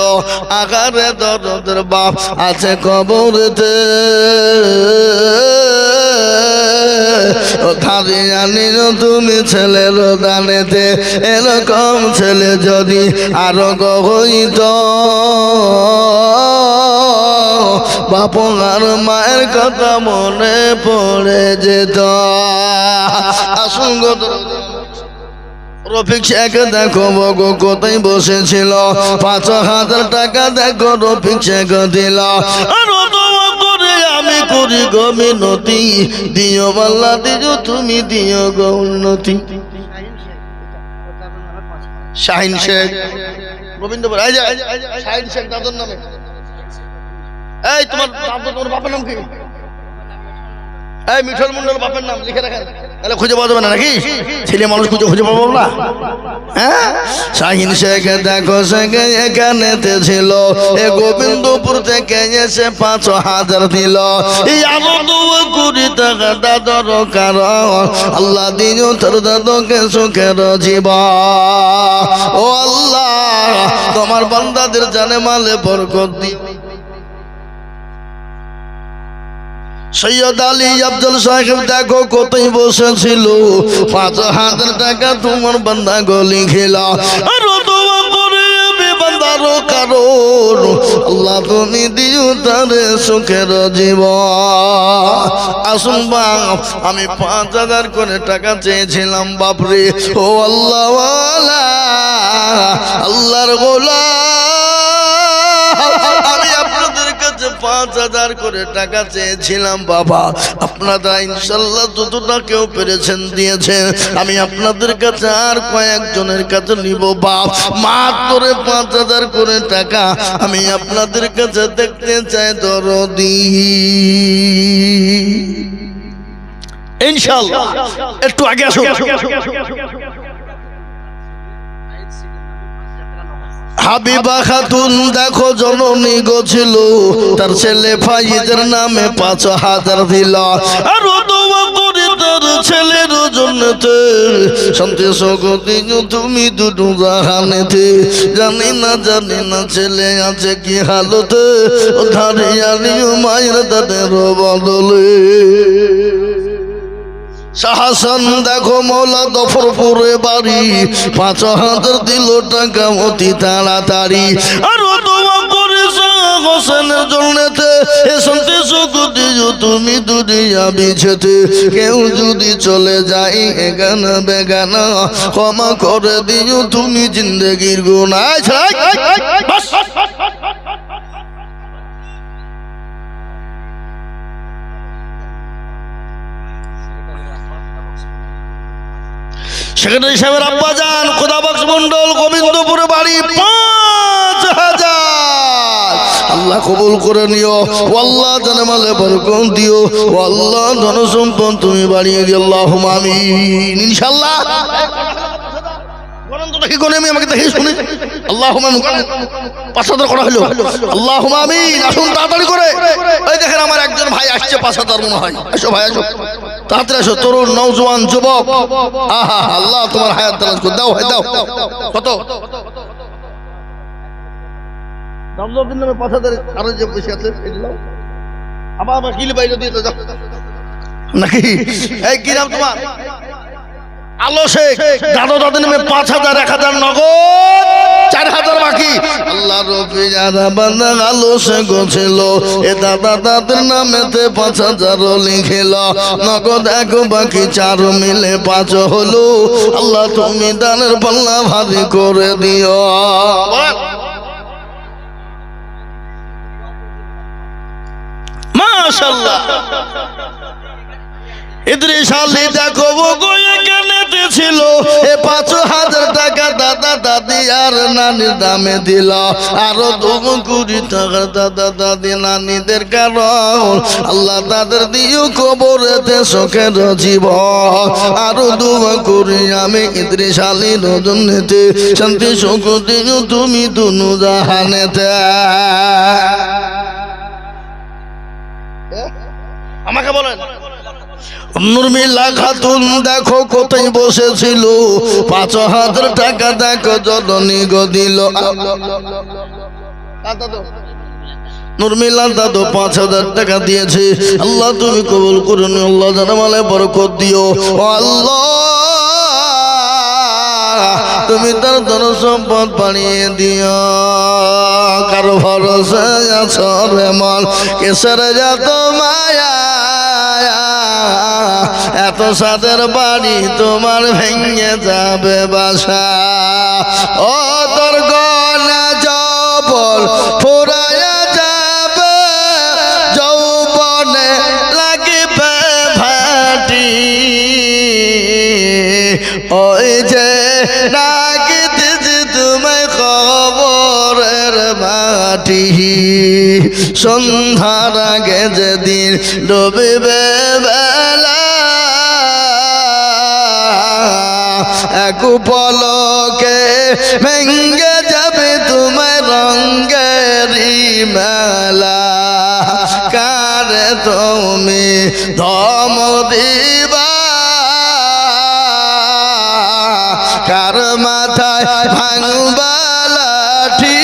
আগারে দরদের বাপ আছে কবরেতে, ধারে আনিল তুমি ছেলের দানেতে। এরকম ছেলে যদি আরো হইত, বাপ আর মায়ের কথা মনে পড়ে যেত। আসুন গো রফিক শেখ দেখো বগো কোথায় বসেছিল, 5,000 টাকা দেখো রফিক শেখ দিল। আরো দোয়া করে আমি করি গো মিনতি, দিও আল্লাহ দিও তুমি দিও গো উন্নতি। শাহিন শেখ গোবিন্দপুর, এই যে শাহিন শেখ দাদুর নামে। এই তোমার বাপের নাম কি? এই মিঠল মন্ডল বাপের নাম লিখে রাখেন, তাহলে খুঁজে পাওয়া যাবে না নাকি? ছেলে মানুষ খুঁজে পাবো না। হ্যাঁ, শাহিন শেখ দেখো শেখ এখানেতে ছিল, এ গোবিন্দপুর থেকে এসে 5,000 দিল। এই আনন্দ কুড়ি টাকা দাদর কারণ আল্লাহ দিও তোর দাদকে সুখের জীবন। ও আল্লাহ তোমার বান্দাদের জানে মালে বরকত দিও। সৈয়দ আলী আব্দুল সাহেব দেখো কোথায় বসেছিল, 5,000 টাকা তোমার বান্দা গলি খেলা। আরো দোয়া করে আমি বান্দারও কারণ আল্লাহ তুমি দিও তারে সুখের জীবন। আসুন বাপ, আমি 5,000 করে টাকা চেয়েছিলাম বাপরে। ও আল্লাহ ওয়ালা আল্লাহর গোলাম, আমি আপনাদের কাছে 5,000 করে টাকা চেয়েছিলাম বাবা। আপনারা ইনশাল্লাহ যতটা কেউ পেরেছেন দিয়েছেন। আমি আপনাদের কাছে আর কয়েকজনের কাছে নিব বাপ, মাত্র 5,000 করে টাকা আমি আপনাদের কাছে দেখতে চাই দরদি ইনশাল্লাহ। একটু আগে আসো। হাবিবা খাতুন দেখো জননী গো ছিল, তার ছেলে ফাইজের নামে 5,000 দিল। আর দোয়া করে তার ছেলের জন্যতে শান্তি সুখী তুমি দুটো জাহানেতে। জানি না ছেলে আছে কি হালতে, ধারে আনিও মায়ের তাদের বদলে। শাহসান দেখো মৌলা দফরপুরে বাড়ি, 5,000 দিল টাকা অতি তাড়াতাড়ি। আর দোয়া করে হোসেনের জন্যতে শুনতে সুখ দিও তুমি দুনিয়া বিছেতে। কেউ যদি চলে যাই এগানা বেগানা, ক্ষমা করে দিও তুমি জিন্দগির গুনাহ। সেক্রেটারি সাহেবের আব্বা যান খোদাবক্স মন্ডল গোবিন্দপুরে বাড়ি 5,000 আল্লাহ কবুল করে নিও। ও আল্লাহ জানে মালে বরকত দিও। ও আল্লাহ ধন সম্পদ তুমি বাড়িয়ে দিও। আল্লাহুম্মা আমিন ইনশাআল্লাহ। বলেন তো দেখি কোনে আমি আমাকে দেখি শুনি। আল্লাহুম্মা আমিন 5,000 করা হলো। আল্লাহুম্মা আমিন। আসুন তাড়াতাড়ি করে। এই দেখেন আমার একজন ভাই আসছে 5,000 মনে হয়। আসো ভাই আসো। তাড়াতাড়ি আসো তরুণ নওজোয়ান যুবক আহা আল্লাহ তোমার হায়াত দারাজ করুন দাও দাও কত নবদিন নামে 5000 আরো যে পয়সা আছে এই দিলাম আবার কিলি বাইরে দিয়ে যাও নাকি এই কি নাম তোমার আলো শেখ দাদু দাদু নামে 5000 1000 নগদ 4000 বাকি আল্লাহ রবি যারা বান্দা আলো শেখ ছিল এ দাদা দাদুর নামেতে 5000 লিখিল নগদ এক বাকি 4 মিলে 5 হলো আল্লাহ তুমি দানের পাল্লা ভারী করে দিও মাশাআল্লাহ ইদ্রিস আলী দেখো গো এখানেতে ছিল এ 5000 টাকা দাদা দাদি আর নানির দামে দিল আরো 2 টাকা দাদা দাদি নানিদের কারণ আল্লাহ তাদের দিও কবরেতে সুখের জীবন আরো 2 করি আমি ইদ্রিস আলীর জন্যতে শান্তি সুখ দিও তুমি দুনু জাহানেতে আমাকে বলেন নুরমিলা খাতুন দেখো কোথায় বসেছিল 5000 টাকা দেখো জননী গো দিল নুরমিলা দাদু 5000 টাকা দিয়েছে আল্লাহ তুমি কবুল করুন আল্লাহ জানামালে বরকত দিও ও আল্লাহ তুমি তার ধন সম্পদ বাড়িয়ে দিও কারো ভরসা আছো রে মন কেসের যত মায়া এত সাদের বাড়ি তোমার ভেঙে যাবে বাসা ও তোর গলা জবল ফুরায়া যাবে যৌবনে লাগবে ভাটি ওই যে রাগিতেছি তোমায় খবরের মাটি সন্ধ্যার আগে যেদিন ডুবিবে বেলা এক পলকে ভেঙ্গে যাবে তোমার রঙ্গেরি মেলা কারে তুমি ধম দিবা কার মাথায় ভাঙবা লাঠি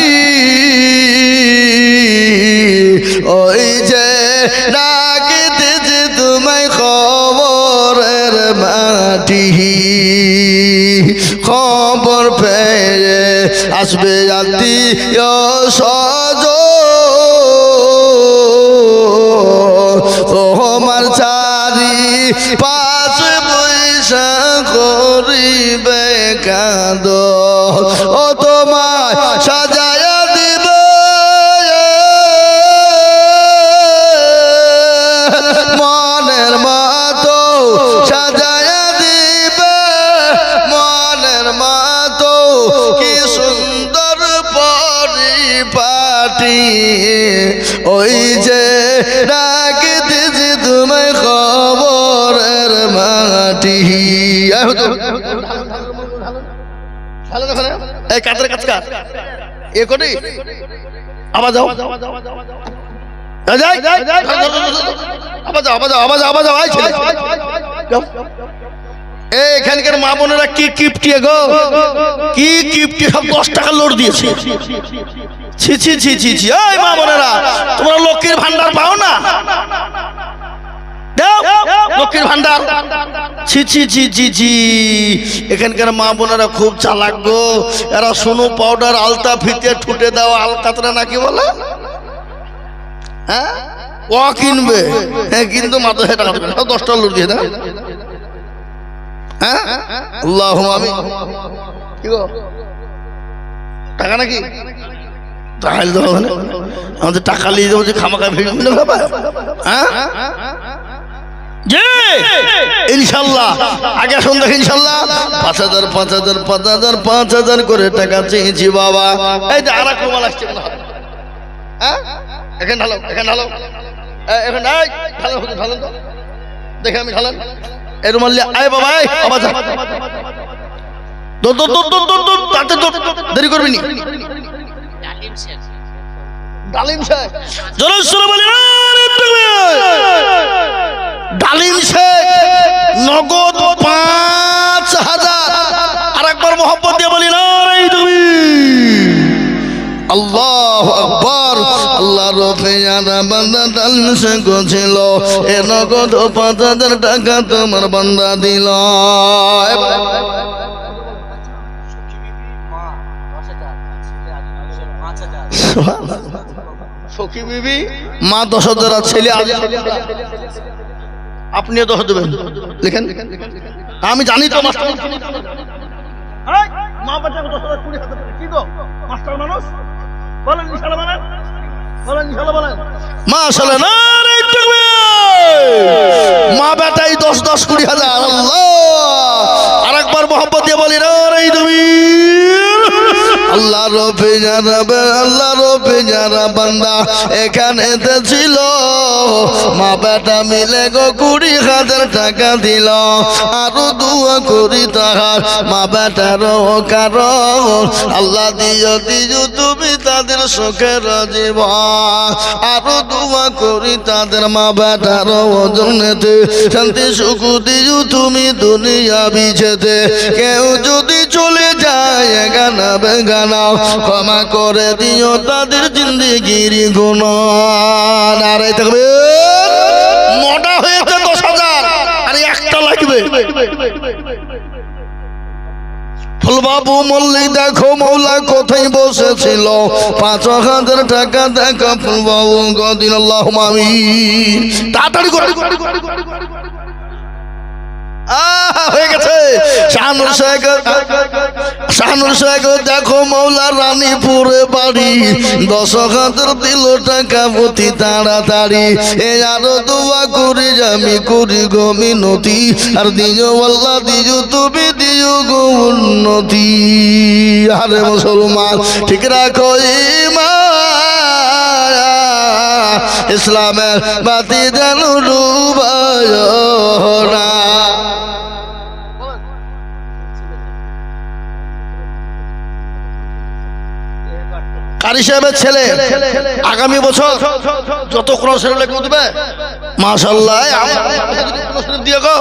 ওই যে ডাকিতেছে তোমায় খবরের মাটি খবর পেয়ে আসবে আত্মীয় স্বজন তোমার চারি পাশে পয়সা করিবে কাঁদ ও তোমায় সাজায় দিবে মনের মতো সাজায় দিবে মনের মতো কি সুন্দর পরিপাটি ওই যে রাখতেছি তোমায় খবরের মাটি এই কাতের কাজ কাজ এ কোটি আবার যাও এখানকার মা বোনেরা কি কিপটিয়ে গো কি কিপটি সব 10 টাকা লোড দিয়েছে ছি ছি ছি ছি ছি এই মা বোনেরা তোমরা লক্ষ্মীর ভান্ডার পাও না লক্ষ্মীর ভান্ডার ছি ছি ছি ছি ছি এখানকার মা বোনেরা খুব চালাক গো এরা সোনু পাউডার আলতা ফিতে ঠুটে দাও আলকাতরা নাকি বলে হ্যাঁ ও কিনবে হ্যাঁ কিন্তু মাত্র 10 টাকা 10 টাকা লোড দিয়ে দাও হ্যাঁ আল্লাহু আমিন কি গো টাকা নাকি তাহলে দাও না আমাদের টাকা নিয়ে যাবো যে খামাখা ভিড় মিলে বাবা হ্যাঁ জি ইনশাআল্লাহ আগে শুন দেখ ইনশাআল্লাহ 5000 5000 5000 5000 করে টাকা চেয়েছি বাবা এই যে আরেক রুমাল আসছে হ্যাঁ এখানে ঢালো এখানে ঢালো এখানে এই ঢালো ঢালো তো দেখে আমি ঢালেন এই রুমাল নিয়ে আয় বাবা এই আবার যা দৌড় দৌড় দৌড় দৌড় দৌড় তাতে দৌড় দেরি করবি নি ডালিম শেখ জোরে বলি ডালিম শেখ নগদ 5,000। আর একবার মোহাম্মত দিয়ে বলি নারে তাকবীর, আল্লাহু আকবার। আল্লাহর পেয়ারা বান্দা তালমিশে গছিল, এ নগদ 5,000 টাকা তোমার বান্দা দিল। সখী বিবি মা 10,000 আর ছেলে আপনিও 10 দেবেন, লিখেন। আমি জানি তো মাস্টার, মা বাচ্চা 10,000 20,000 কি গো মাস্টার মানুষ, বলেন ইনশাআল্লাহ, বলেন বলেন ইনশাআল্লাহ, বলেন মাশাআল্লাহ, নারে তাকবীর। মা বেটাই 10 20,000। আল্লাহ, আরেকবার মোহাম্মত দিয়ে বলি নারে তাকবীর। আল্লাহ রবে যারা, আল্লাহ রবে যারা বান্দা এখানে ছিল, মা বেটা মিলে গো 20,000 টাকা দিল। আরো দোয়া করি তাহার মা বেটারও কারণ, আল্লাহ দিও দিও তুমি তাদের সুখের জীবন। আরো দোয়া করি তাদের মা বেটারও জন্নতে শান্তি সুখ দিও তুমি দুনিয়া বিছেতে। কেউ যদি চলে যায় গানা বেগানা, ক্ষমা করে দিও তাদের জিন্দেগির গুনাহ। নারে তাকবীর। মোটা হয়েছে 10,000 আর একটা লাগবে। ফুলবাবু মল্লিক দেখো মৌলা কোথায় বসেছিল, 5,000 টাকা দেখো ফুলবাবু গদিন। আল্লাহুম্মা আমিন। তাড়াতাড়ি করে হয়ে গেছে। শাহানুর শেখ দেখো মৌলা রানীপুরে বাড়ি, 10,000 দিল টাকা প্রতি তাড়াতাড়ি। এ আরো দোয়া করি আমি করি গো মিনতি, আর দিও আল্লাহ দিও তুমি দিও গো উন্নতি। আরে মুসলমান ঠিক রাখো ঈমান, ইসলামের বাতি যেন ডুবায় না। কারি সাহেবের ছেলে আগামী বছর যত কোরআন শরীফ লেখা দেবে মাশাআল্লাহ, দিয়ে গো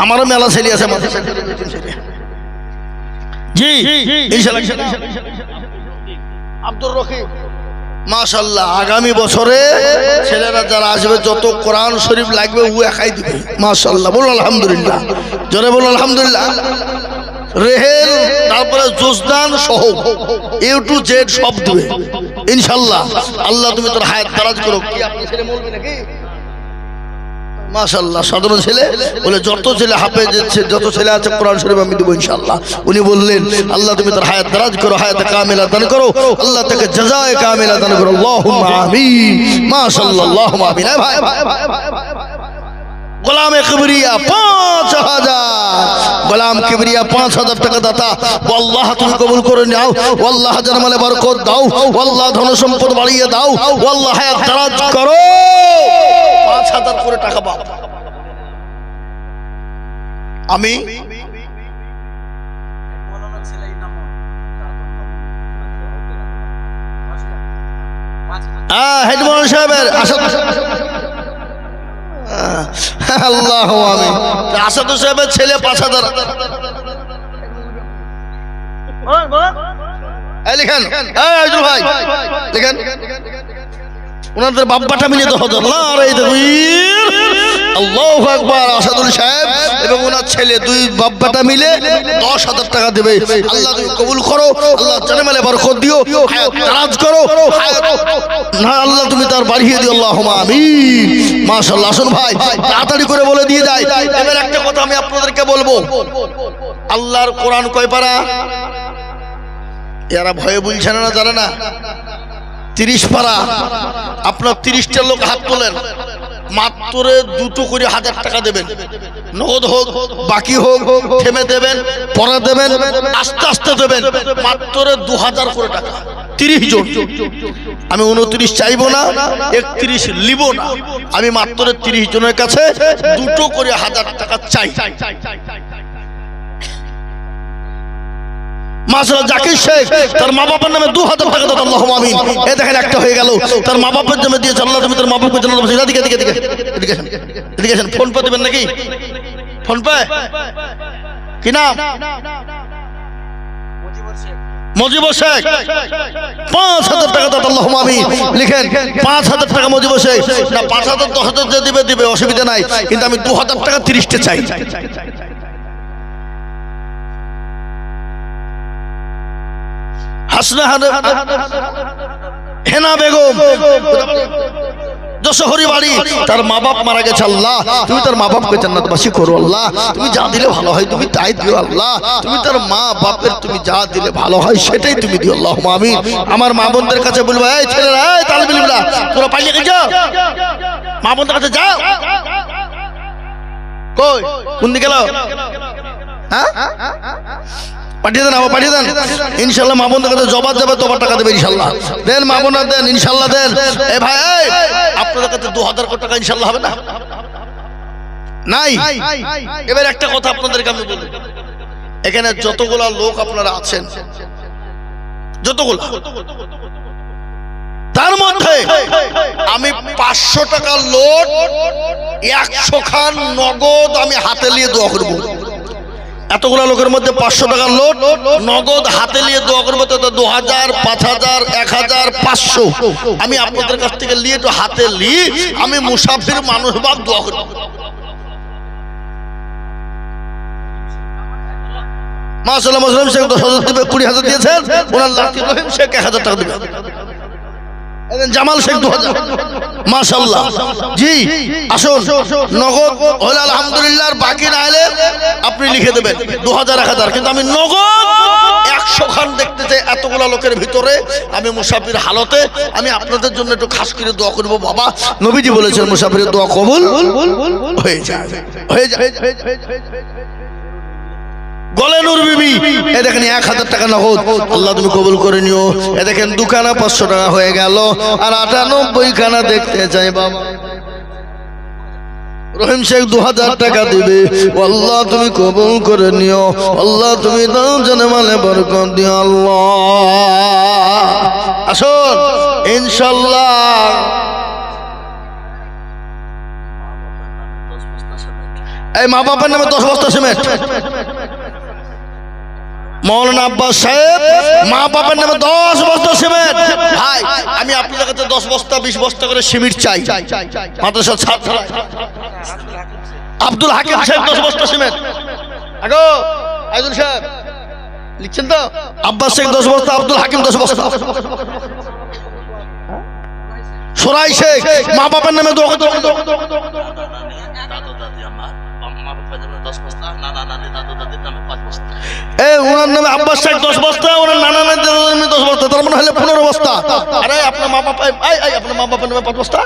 আমারও মেলা ছেলে আছে। জি ইনশাআল্লাহ আব্দুর রহিম মাশাআল্লাহ, আগামী বছরে ছেলেরা যারা আসবে যত কোরআন শরীফ লাগবে ও একাই দিবে মাশাআল্লাহ। বলুন আলহামদুলিল্লাহ, জোরে বলুন আলহামদুলিল্লাহ। রেহেল তারপরে জোজদান সহ A to Z সব দিবে ইনশাআল্লাহ। আল্লাহ তুমি তোর হায়াত দারাজ করো। কি আপনি ছেলে বলবেন নাকি? মাশাআল্লাহ, সাধারণ ছেলে বলে যত ছেলে হাফেজ যত ছেলে আছে কোরআন শরীফ আমি দেব ইনশাআল্লাহ। উনি বললেন আল্লাহ তুমি তার হায়াত দারাজ করো, হায়াত কামিলা দান করো, আল্লাহ তাকে জাযায়ে কামিলা দান করো। আল্লাহুম্মা আমিন। মাশাআল্লাহ, আল্লাহুম্মা আমিন। ভাই গোলামে কিবরিয়া 5,000, গোলাম কিবরিয়া 5,000 টাকা দাতা। আল্লাহ তুমি কবুল করে নাও, আল্লাহ জানমালে বরকত দাও, আল্লাহ ধন সম্পদ বাড়িয়ে দাও, আল্লাহ হায়াত দারাজ করো। 5,000 করে টাকা পাও। আমি হেডমোহন সাহেবের আল্লাহু আমিন। আসাদুর সাহেবের ছেলে 5,000 লিখেন। ভাই লিখেন, ওনাদের বাপ্পাটা মিলে 10,000। আল্লাহু আকবার। আসাদুল সাহেব এবং ওনার ছেলে দুই বাপ্পাটা মিলে 10,000 টাকা দেবে। আল্লাহ তুমি কবুল করো, আল্লাহ জানেমালে বরকত দিও, হায়াত দারাজ করো, না আল্লাহ তুমি তার বাড়িয়ে দিও। আল্লাহুম্মা আমিন। মাশাআল্লাহ। আসুন ভাই তাড়াতাড়ি করে বলে দিয়ে যায়। এবার একটা কথা আমি আপনাদেরকে বলবো, আল্লাহর কোরআন কয় পারা? এরা ভয়ে বলছে না, জানে না? 30 পারা। আপনার 30টা লোক হাত তোলেন, মাত্র 2 করে 1,000 টাকা দেবেন। নগদ হোক বাকি হোক থেমে দেবেন, পরে দেবেন, আস্তে আস্তে দেবেন। মাত্র 2,000 করে টাকা 30 জন। আমি 29 চাইবো না, 31 লিব না। আমি মাত্র 30 জনের কাছে 2 করে 1,000 টাকা চাই। মাশাআল্লাহ জাকির শেখ তার মা বাবার নামে 2000 টাকা দাও আল্লাহুম্মা আমিন। এই দেখেন একটা হয়ে গেল, তার মা বাবার নামে দিয়েছে আল্লাহ তুমি তার মা বাবাকে জান্নাত বাসী। এদিকে এদিকে এদিকে এদিকে আসেন। ফোন পে দিবেন নাকি? ফোন পে কি নাম? মজিবুর শেখ 5000 টাকা দাও আল্লাহুম্মা আমিন। লিখেন 5000 টাকা মজিবুর শেখ। না 5000 10,000 যে দিবে দিবে, অসুবিধা নাই, কিন্তু আমি 2000 টাকা 30টা চাই। হাসনা হেনা বেগম যশোহরি বাড়ি, তার মা বাপ মারা গেছে আল্লাহ তুমি তার মা বাপকে জান্নাতবাসী করো আল্লাহ। তুমি যা দিলে ভালো হয় তুমি তাই দিও আল্লাহ। তুমি তার মা বাপের তুমি যা দিলে ভালো হয় সেটাই তুমি দিও আল্লাহুম্মা আমিন। আমার মা বোনদের কাছে বলবো, এই ছেলেরা, এই তালিবে ইলমরা, তোরা পালিয়ে গেছো, মা বোনদের কাছে যাও। কই কোন দিকে গেল? হ্যাঁ পাঠিয়ে দেন, আবার পাঠিয়ে দেন ইনশাল্লাহ। মা বোনদের কাছে জবাব দেবে, তোমার টাকা দেবে ইনশাল্লাহ। দেন মা বোনরা দেন ইনশাল্লাহ দেন। এ ভাই আপনাদের কাছে 2000 কোটি টাকা ইনশাল্লাহ হবে না? নাই। এবার একটা কথা আপনাদেরকে আমি বলি, এখানে যতগুলা লোক আপনারা আছেন, যতগুলা, তার মধ্যে আমি 500 টাকা লোট 100 খান নগদ আমি হাতে নিয়ে দোয়া করবো। এতগুলা লোকের মধ্যে 500 টাকার লোট নগদ হাতে নিয়ে দোয়া করবো, তো 2000, 5000, 1000, 500 আমি আপনাদের কাছ থেকে নিয়ে তো হাতে নিয়ে আমি মুসাফির মানুষ বাদ দোয়া করবো। মাশাআল্লাহ মুসলিম শেখ 10,000 দিবে, 20,000 দিয়েছেন, ওনার লাকি রহিম শেখ 1000 টাকা দিবে, জামাল শেখ 2000। মাশাআল্লাহ জি আসুন, নগদ হলে আলহামদুলিল্লাহ, আর বাকি না হলে আপনি লিখে দেবেন 2000, 1000, কিন্তু আমি নগদ 100 খান দেখতে চাই। এতগুলা লোকের ভিতরে আমি মুসাফির হালতে আমি আপনাদের জন্য একটু খাস করে দোয়া করবো। বাবা নবীজি বলেছেন মুসাফিরের দোয়া কবুল হয়ে যায়, হয়ে যায়। গলে নূর বিবি, এ দেখেন 1000 টাকা নগদ, আল্লাহ তুমি কবুল করে নিও। এ দেখেন দুখানা 500 টাকা হয়ে গেল, আর 98 খানা দেখতে চাই বাবা। রহিম শেখ 2000 টাকা দিবে, আল্লাহ তুমি কবুল করে নিও, আল্লাহ তুমি দাও জানে মানে বরকত দিও আল্লাহ। আসুন ইনশাআল্লাহ। এই মা বাবার নামে 10 বস্তা সিমেন্ট। মৌলানা আব্বাস সাহেব মা বাবার নামে 10 বস্তা সিমেন্ট। ভাই আমি আপনাদের কাছে 10 বস্তা 20 বস্তা করে সিমেন্ট চাই। মাদ্রাসার ছাত্র আব্দুল হাকিম সাহেব 10 বস্তা সিমেন্ট। আগো আইজুল সাহেব লিখছেন তো? আব্বাস শেখ 10 বস্তা, আব্দুল হাকিম 10 বস্তা। সোরাই শেখ মা বাবার নামে দোয়া করতে। ওনার নামে আব্বাস শেখ 10 বস্তা, ওনার নানা নানির নামে 10 বস্তা, তার মানে হলে 15 বস্তা। আরে আপনার মা বাবা, আপনার মা বাবার নামে 5 বস্তা,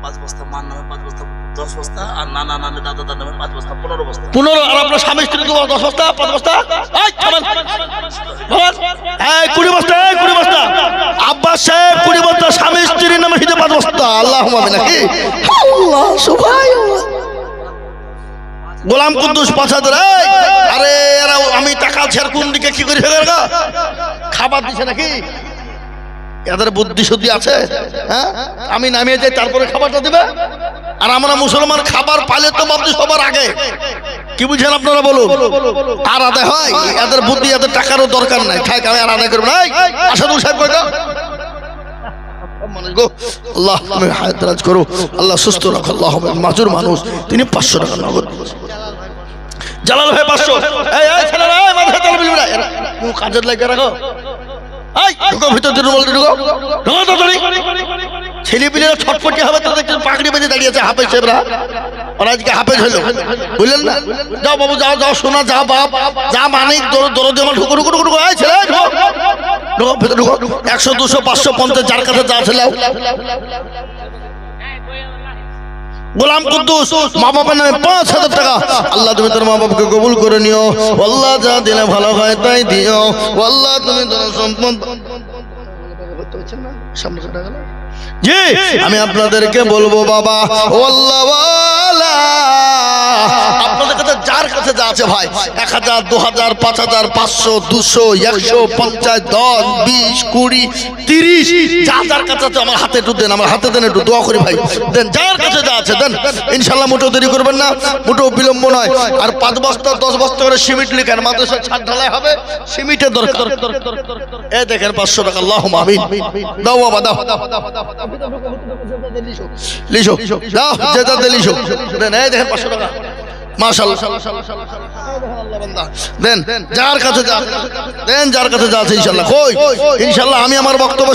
5 বস্তা, মার নামে 5 বস্তা 10 বস্তা, আর নানা নানি দাদা দাদার নামে 5 বস্তা 15 বস্তা। 15। আর আপনার স্বামী স্ত্রী 10 বস্তা 5 বস্তা, 20 বস্তা, 20 বস্তা। আব্বাস সাহেব 20 বস্তা, স্বামী স্ত্রীর নামে হিতে 5 বস্তা। আল্লাহুম্মা আমিন। নাকি আল্লাহ সুবহানাল্লাহ। গোলাম কুদ্দুস 5000। আরে এরা আমি টাকা ছেড়ে কোন দিকে কি করে ফেলে খাবার দিছে নাকি? এদের বুদ্ধি শুদ্ধি আছে? হ্যাঁ আমি নামিয়ে যাই তারপরে খাবারটা দিবে। আর আমরা মুসলমান খাবার পাইলে তো ভাবছি সবার আগে। কি বুঝেন আপনারা বলুন? আর আদায় হয়? এদের বুদ্ধি, এদের টাকারও দরকার নাই, খাই আমি আর আদায় করবো না। আসাদুল সাহেব কয়টা মানুষ গো, আল্লাহ তুমি হায়াত দারাজ করো, আল্লাহ সুস্থ রাখো, আল্লাহ মাজুর মানুষ, তিনি 500 টাকা নগদ। জালাল ভাই 500। এই এই ছেলেরা, এই মাথা তাল বিলরা, তুমি কাজের লাগা রাখো। এই ঢুকো ভিতর, ঢুকো ঢুকো ঢুকো তো ধরি। ছেলে পিলেরা ছটফটি হবে, তাদের পাকড়ি বেঁধে দাঁড়িয়ে আছে হাফেজ সাহেবরা। ওরা আজকে হাফেজ হলো, বুঝলেন না? যাও বাবু যাও, যাও শোনা, যা বাপ যা, মানিক দরদ আমার ঢুকো ঢুকো ঢুকো ঢুকো। এই ছেলে ঢুকো ঢুকো ভিতর ঢুকো। 100, 200, 500, 50 যার কাছে যা ছেলে। গোলাম কুদ্দুস মা বাবার নামে 5000 টাকা, আল্লাহ তুমি তোর মা বাবাকে কবুল করে নিও, আল্লাহ যা দিলে ভালো হয় তাই দিও, আল্লাহ তুমি তোর সম্পদ। জি আমি আপনাদেরকে বলবো বাবা, ও আল্লাহ আপনাদের কাছে যার কাছে যা আছে ভাই 1000 2000 5000 500 200 150 10 20 20 30 যার কাছে আছে আমার হাতে একটু দেন, আমার হাতে দেন, একটু দোয়া করি ভাই দেন, যার কাছে যা আছে দেন ইনশাআল্লাহ। মোটেও দেরি করবেন না, মোটেও বিলম্ব নয়। আর 5 বস্তা 10 বস্তা করে সিমেন্ট লিখেন, মাদ্রাসার ছাদ ঢালাই হবে, সিমেন্টের দরকার। এই দেখেন 500 টাকা, আল্লাহুম্মা আমিন। দাও বাবা দাও, লিখো দাও, যে যা লিখো দেন। এই দেখেন 500 টাকা, মাশাআল্লাহ দেন, যার কাছে যা দেন, যার কাছে যা আছে ইনশাআল্লাহ। কই ইনশাআল্লাহ আমি আমার বক্তব্য